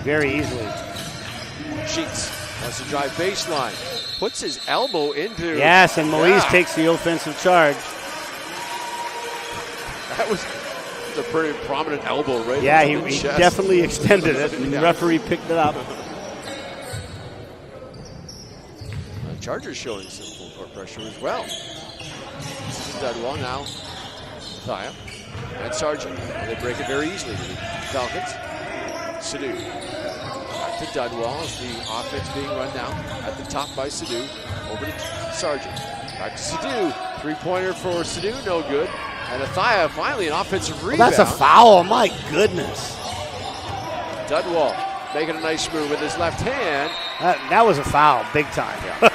Very easily. Sheets wants to drive baseline. Puts his elbow into... Yes, and Moise takes the offensive charge. That was a pretty prominent elbow right Yeah, into the he chest. definitely extended it, and the referee picked it up. The Chargers showing some full court pressure as well. This is Dudwall now. Thaya. And Sargent. They break it very easily to the Falcons. Sadu. Back to Dudwall as the offense being run down at the top by Sadu. Over to Sargent. Back to Sadu. 3-pointer for Sadu, no good. And Athaya finally an offensive rebound. Well, that's a foul, my goodness. Dudwall making a nice move with his left hand. That was a foul, big time. Yeah.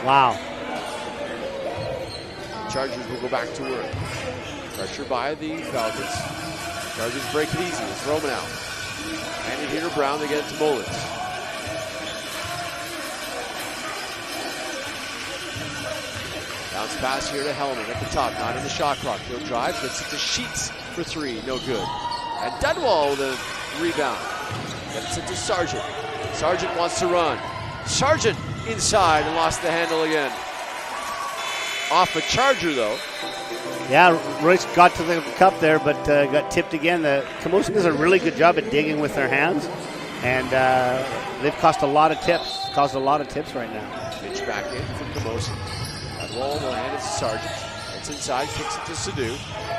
Wow. Chargers will go back to work. Pressure by the Falcons. Chargers break it easy. It's Romanow. And here to Brown. They get it to Mullins. Bounce pass here to Hellman at the top. Not in the shot clock. He'll drive. Gets it to Sheets for 3. No good. And Dudwall with a rebound. Gets it to Sargent. Sargent wants to run. Sargent inside and lost the handle again. Off a Charger, though. Yeah, Royce got to the cup there, but got tipped again. The Camosun does a really good job at digging with their hands, and they've caused a lot of tips. Caused a lot of tips right now. Pitch back in from Camosun. Dudwall will hand it to Sargent. It's inside, kicks it to Sadu.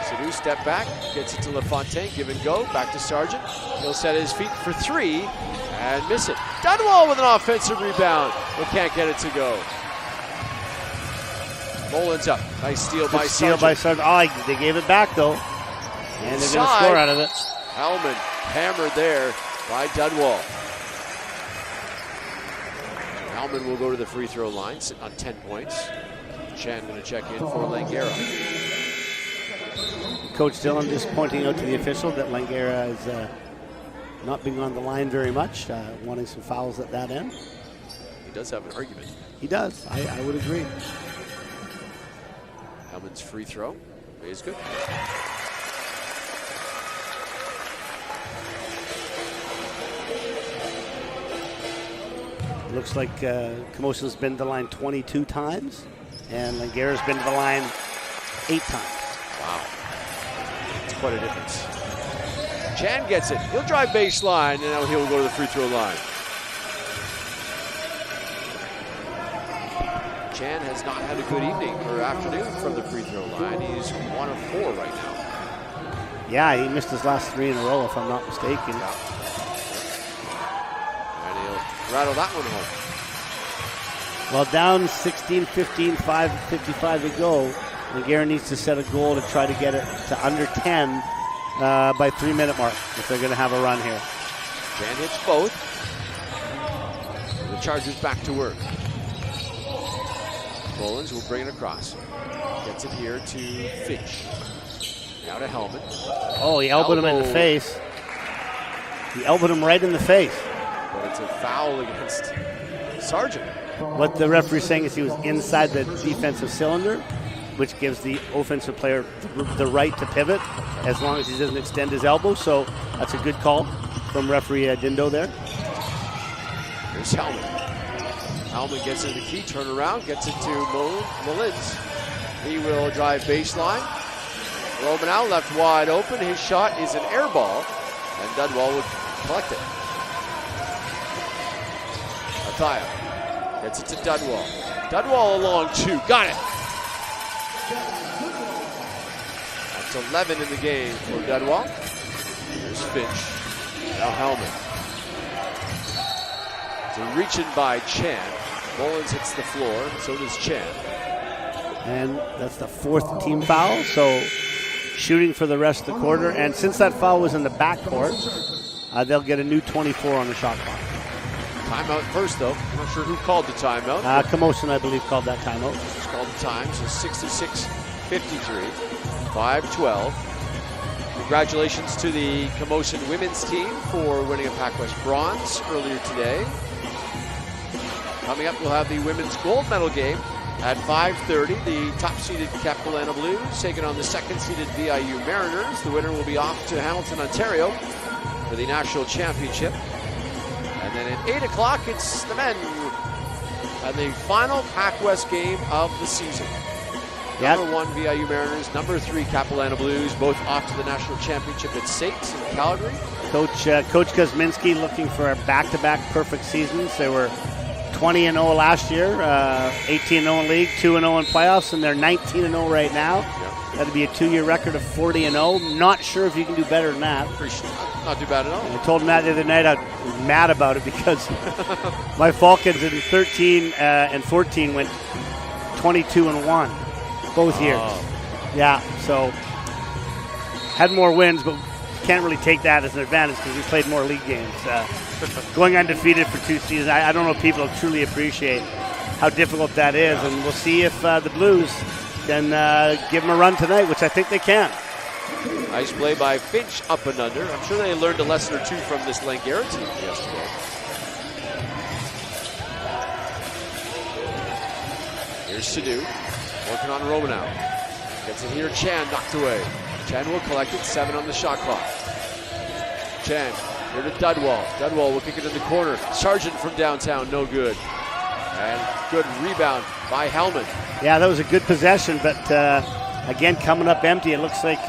Sadu step back, gets it to LaFontaine. Give and go. Back to Sargent. He'll set his feet for 3 and miss it. Dudwall with an offensive rebound, but can't get it to go. Mullins up. Nice steal by Sargent. Oh, they gave it back, though. And they're going to score out of it. Hellman hammered there by Dudwall. Hellman will go to the free throw line, sitting on 10 points. Chan going to check in for Langara. Coach Dillon just pointing out to the official that Langara is not being on the line very much, wanting some fouls at that end. He does have an argument. He does. I would agree. Hellman's free throw is good. Looks like Camosun's been to the line 22 times, and Langara's been to the line 8 times. Wow. It's quite a difference. Chan gets it. He'll drive baseline, and now he'll go to the free throw line. Chan has not had a good evening or afternoon from the free throw line. He's 1 of 4 right now. Yeah, he missed his last 3 in a row, if I'm not mistaken. Yeah. And he'll rattle that one home. Well, down 16-15, 5:55 to go. Langara needs to set a goal to try to get it to under 10 by 3-minute mark if they're going to have a run here. Chan hits both. The Chargers back to work. Mullins will bring it across. Gets it here to Finch. Now to Hellman. Oh, he elbowed him in the face. He elbowed him right in the face. But it's a foul against Sargent. What the referee's saying is he was inside the defensive cylinder, which gives the offensive player the right to pivot as long as he doesn't extend his elbow. So that's a good call from referee Dindo there. Here's Hellman. Hellman gets it to the key, turn around, gets it to Mullins. He will drive baseline. Romanow left wide open. His shot is an air ball, and Dudwall would collect it. Athaya gets it to Dudwall. Dudwall along 2, got it. That's 11 in the game for Dudwall. There's Finch. Now Hellman. So reaching by Chan. Mullins hits the floor, so does Chan. And that's the 4th team foul, so shooting for the rest of the quarter. And since that foul was in the backcourt, they'll get a new 24 on the shot clock. Timeout first, though. I'm not sure who called the timeout. Camosun, I believe, called that timeout. Just called the time, so 66-53, 5-12. Congratulations to the Camosun women's team for winning a PACWEST bronze earlier today. Coming up, we'll have the women's gold medal game at 5:30. The top-seeded Capilano Blues taking on the second-seeded VIU Mariners. The winner will be off to Hamilton, Ontario for the national championship. And then at 8 o'clock, it's the men and the final PACWEST game of the season. Yep. Number 1 VIU Mariners, number 3 Capilano Blues, both off to the national championship at Sakes in Calgary. Coach Kuzminski looking for a back-to-back perfect seasons. They were 20-0 last year, 18-0 in league, 2-0 in playoffs, and they're 19-0 right now. Yep. That'd be a 2-year record of 40-0. Not sure if you can do better than that. Not too bad at all. I told him that the other night. I was mad about it because my Falcons in 13 and 14 went 22-1 both years. Yeah, so had more wins, but can't really take that as an advantage because we played more league games. Going undefeated for 2 seasons, I don't know if people truly appreciate how difficult that is, and we'll see if the Blues can give them a run tonight, which I think they can. Nice play by Finch up and under. I'm sure they learned a lesson or two from this Langara team yesterday. Here's Sadu, working on Romanow. Gets it here, Chan knocked away. Chan will collect it, 7 on the shot clock. Chan, here to Dudwall. Dudwall will kick it in the corner. Sargent from downtown, no good. And good rebound by Hellman. Yeah, that was a good possession, but again, coming up empty. It looks like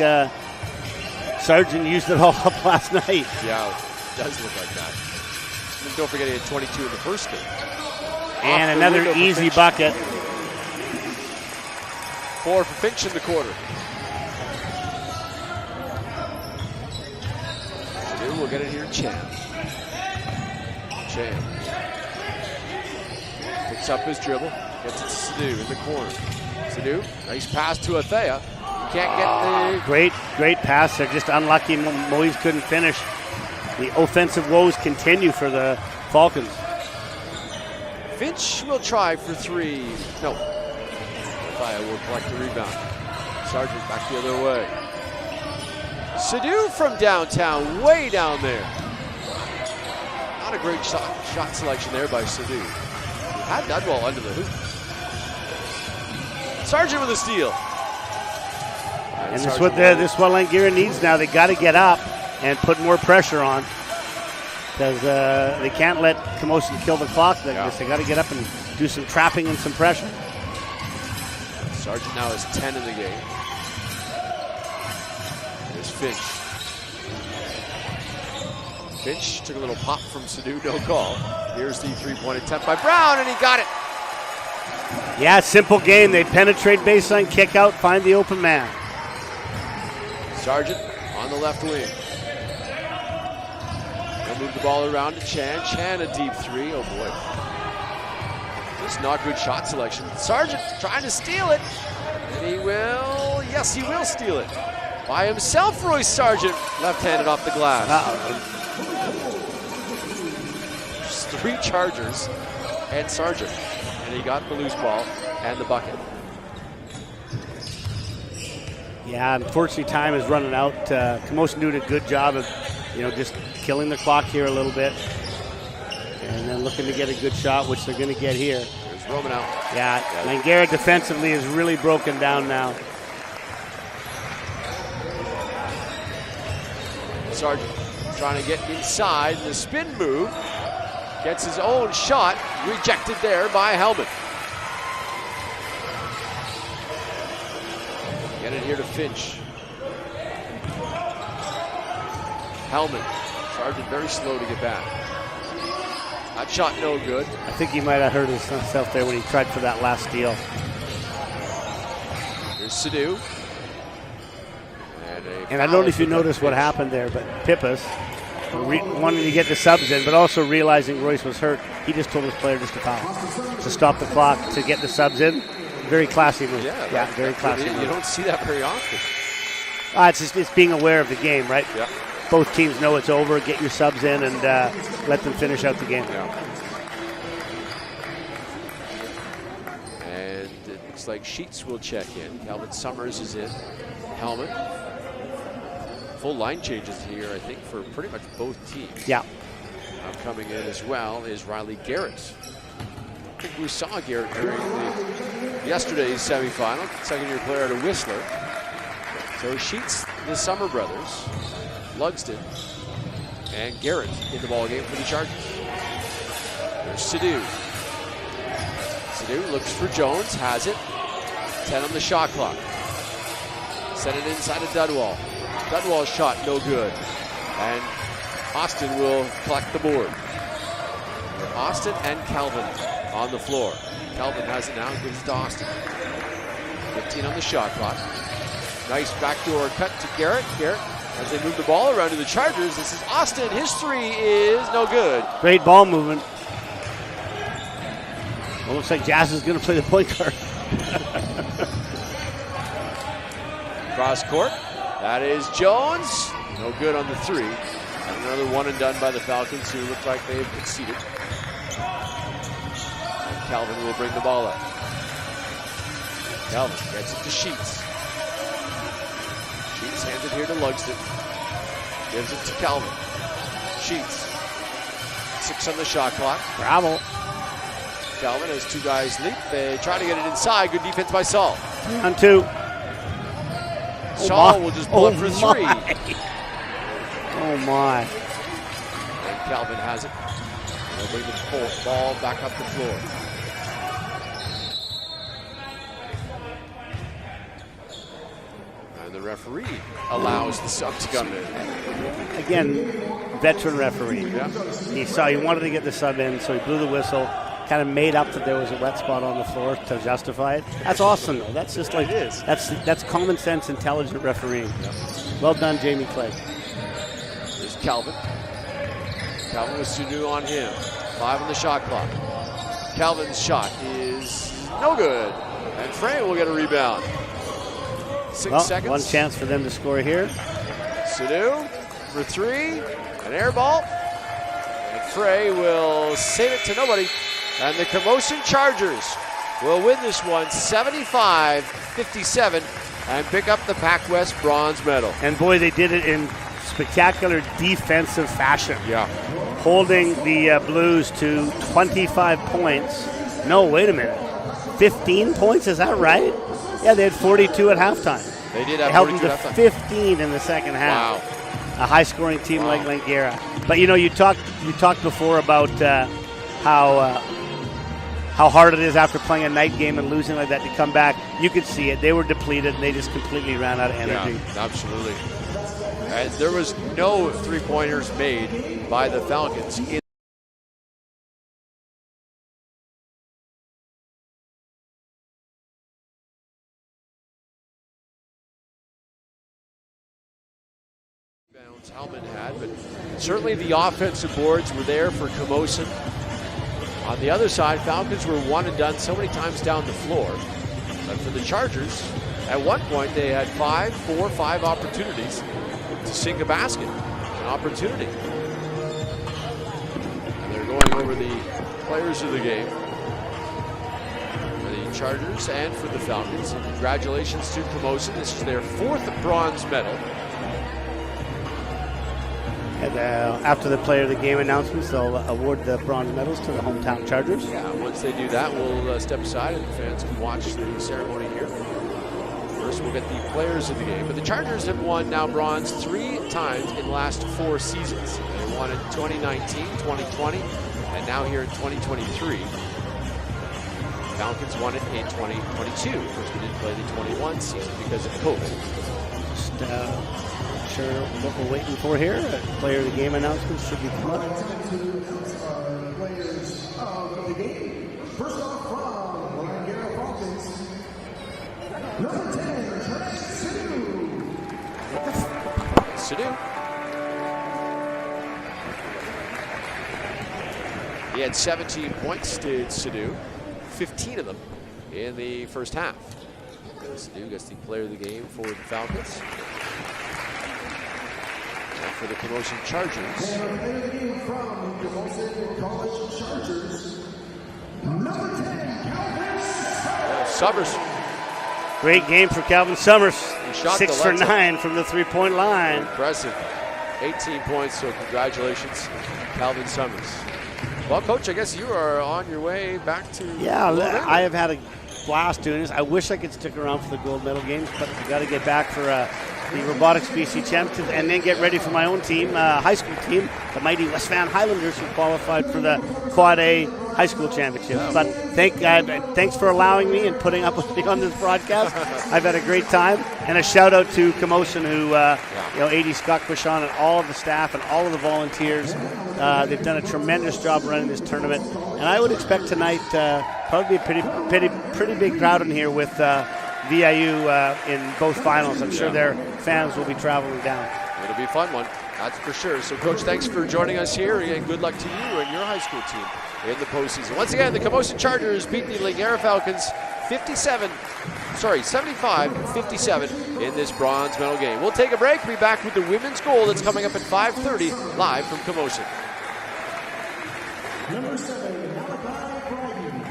Sargent used it all up last night. Yeah, it does look like that. And don't forget he had 22 in the first game. And another easy bucket. 4 for Finch in the quarter. Sadu will get it here, Chan. Chan. Picks up his dribble. Gets it to Sadu in the corner. Sadu, nice pass to Athea. Can't get the... Great pass. They're just unlucky. Moise couldn't finish. The offensive woes continue for the Falcons. Finch will try for 3. No. Athea will collect the rebound. Sargent back the other way. Sadu from downtown, way down there. Not a great shot selection there by Sadu. He had Dudwall under the hoop. Sargent with a steal. And this is what Langara needs now. They got to get up and put more pressure on because they can't let Camosun kill the clock. They got to get up and do some trapping and some pressure. Sargent now has 10 in the game. Here's Finch. Finch took a little pop from Sadu, no call. Here's the three-point attempt by Brown, and he got it. Yeah, simple game. They penetrate baseline, kick out, find the open man. Sargent on the left wing. They'll move the ball around to Chan. Chan a deep 3. Oh boy. Just not good shot selection. Sargent trying to steal it. And he will, yes, he will steal it. By himself, Royce Sargent, left-handed off the glass. Just 3 Chargers and Sargent. And he got the loose ball and the bucket. Yeah, unfortunately, time is running out. Camosun doing a good job of, just killing the clock here a little bit, and then looking to get a good shot, which they're going to get here. There's Romanow. Yeah, Langara defensively is really broken down now. Sargent trying to get inside the spin move. Gets his own shot rejected there by Hellman. Get it here to Finch. Hellman. Sargent very slow to get back. That shot no good. I think he might have hurt himself there when he tried for that last steal. Here's Sadu. And I don't know if you noticed what happened there, but Pippas, wanting to get the subs in, but also realizing Royce was hurt, he just told his player just to foul, to stop the clock, to get the subs in. Very classy move. Yeah, very classy move. You don't see that very often. It's being aware of the game, right? Yeah. both teams know it's over. Get your subs in and let them finish out the game. Yeah. And it looks like Sheets will check in. Calvin Summers is in. Helmet. Full line changes here, I think, for pretty much both teams. Yeah. Coming in as well is Riley Garrett. I think we saw Garrett during yesterday's semifinal, second-year player at a Whistler. So Sheets, the Summer brothers, Lugsden, and Garrett in the ballgame for the Chargers. There's Sidhu. Sidhu looks for Jones, has it. 10 on the shot clock. Send it inside of Dudwall. Dudwall's shot, no good. And Austin will collect the board. Austin and Calvin on the floor. Calvin has it now, gives it to Austin. 15 on the shot clock. Nice backdoor cut to Garrett. Garrett, as they move the ball around to the Chargers, this is Austin. His three is no good. Great ball movement. Well, looks like Jazz is going to play the point guard. Cross court. That is Jones. No good on the three. And another one and done by the Falcons, who look like they've conceded. And Calvin will bring the ball up. Calvin gets it to Sheets. Sheets hands it here to Lugsden. Gives it to Calvin. Sheets. 6 on the shot clock. Bravo. Calvin has two guys leap. They try to get it inside. Good defense by Saul. 3-on-2. Saul will just pull up for three. Oh my. And Calvin has it. They'll bring the ball back up the floor. And the referee allows the sub to come in. Again, veteran referee. Yeah. He wanted to get the sub in, so he blew the whistle. Kind of made up that there was a wet spot on the floor to justify it. That's awesome, though. That's just like it is. That's common sense, intelligent refereeing. Yep. Well done, Jamie Clay. There's Calvin. Calvin with Sidhu on him. 5 on the shot clock. Calvin's shot is no good. And Frey will get a rebound. 6 seconds. One chance for them to score here. Sidhu for 3. An air ball. And Frey will save it to nobody. And the Camosun Chargers will win this one 75-57 and pick up the PACWEST bronze medal. And boy, they did it in spectacular defensive fashion. Yeah. Holding the Blues to 25 points. No, wait a minute. 15 points, is that right? Yeah, they had 42 at halftime. They did have they held 42 them to at halftime. 15 in the second half. Wow. A high-scoring team like Langara. But you know, you talked before about how hard it is after playing a night game and losing like that to come back. You could see it. They were depleted, and they just completely ran out of energy. Yeah, absolutely. And there was no three-pointers made by the Falcons in Hellman had, but certainly the offensive boards were there for Camosun. On the other side, Falcons were one and done so many times down the floor. But for the Chargers, at one point they had 5 opportunities to sink a basket. An opportunity. And they're going over the players of the game for the Chargers and for the Falcons. And congratulations to Camosun. This is their 4th bronze medal. And after the player of the game announcements, they'll award the bronze medals to the hometown Chargers. Yeah, once they do that, we'll step aside and fans can watch the ceremony here. First, we'll get the players of the game. But the Chargers have won now bronze 3 times in the last 4 seasons. They won in 2019, 2020, and now here in 2023. Falcons won it in 2022. Of course, we didn't play the 21 season because of COVID. Just sure what we're waiting for here. Player of the game announcements should be coming up. To announce our players of the game. First off, from the Langara Falcons, number 10, Sidhu. He had 17 points, did Sidhu. 15 of them in the first half. Sidhu gets the player of the game for the Falcons. for the Camosun Chargers. And our player of the game from the Camosun College Chargers, number 10, Calvin Summers. Great game for Calvin Summers. He shot 6 the for lights out. 9 from the three-point line. Impressive. 18 points, so congratulations, Calvin Summers. Well, Coach, I guess you are on your way back to... Yeah, I have had a blast doing this. I wish I could stick around for the gold medal games, but I got to get back for the Robotics BC Championships and then get ready for my own team, high school team, the mighty West Van Highlanders, who qualified for the Quad A High School Championships. But thanks for allowing me and putting up with me on this broadcast. I've had a great time, and a shout out to Camosun, who AD Scott Quishon and all of the staff and all of the volunteers. They've done a tremendous job running this tournament, and I would expect tonight probably a pretty big crowd in here with VIU in both finals. I'm sure their fans will be traveling down. It'll be a fun one, that's for sure. So, Coach, thanks for joining us here, and good luck to you and your high school team in the postseason. Once again, the Camosun Chargers beat the Langara Falcons 75-57 in this bronze medal game. We'll take a break. We'll be back with the women's goal that's coming up at 5:30 live from Camosun. Number 7, Malachi Bryden.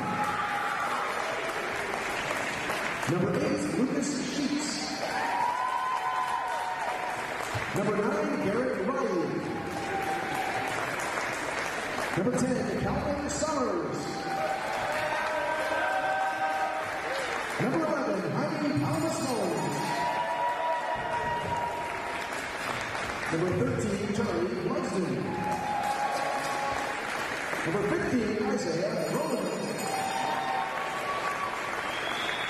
Number 8, Lucas Sheets. Number 9, Garrett Riley. Number 10, Calvin Summers. Number 11, Jaime Palmas-Mullins. Number 13, Charlie Luxton. Number 15, Isaiah Roman.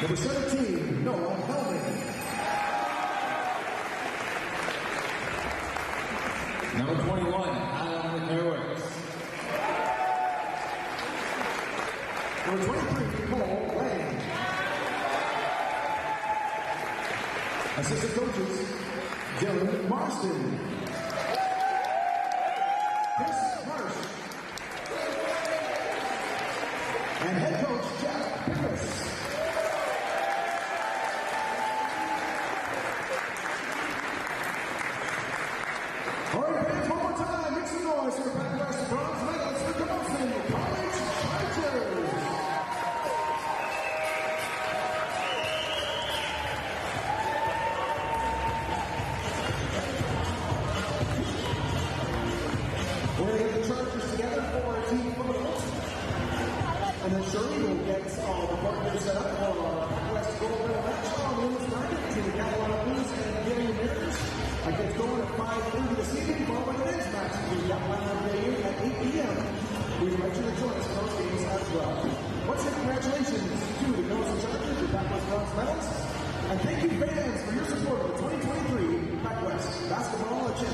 Number 17, Noah Hellman. Number 21, Alan Merowitz. Number 23, Cole Lang. Assistant coaches, Dylan Marston. Chris Marsh. And head coach, Jeff Harris. All right, fans, one more time. Make some noise for the PACWEST bronze medals for Camosun College Chargers. We're going to get the Chargers together for a team photo. And then Shirley will get the partners set up for our PACWEST gold medal match on the women's bracket between the Catalina Blues and the Gillian Mariners. It gets going at 5:30 this evening, followed by the men's match between Catalina and Gillian at 8 p.m. We invite you to join us for those games as well. Once again, congratulations to the Camosun Chargers, your PACWEST bronze medals. And thank you, fans, for your support of the 2023 PACWEST Basketball Championship.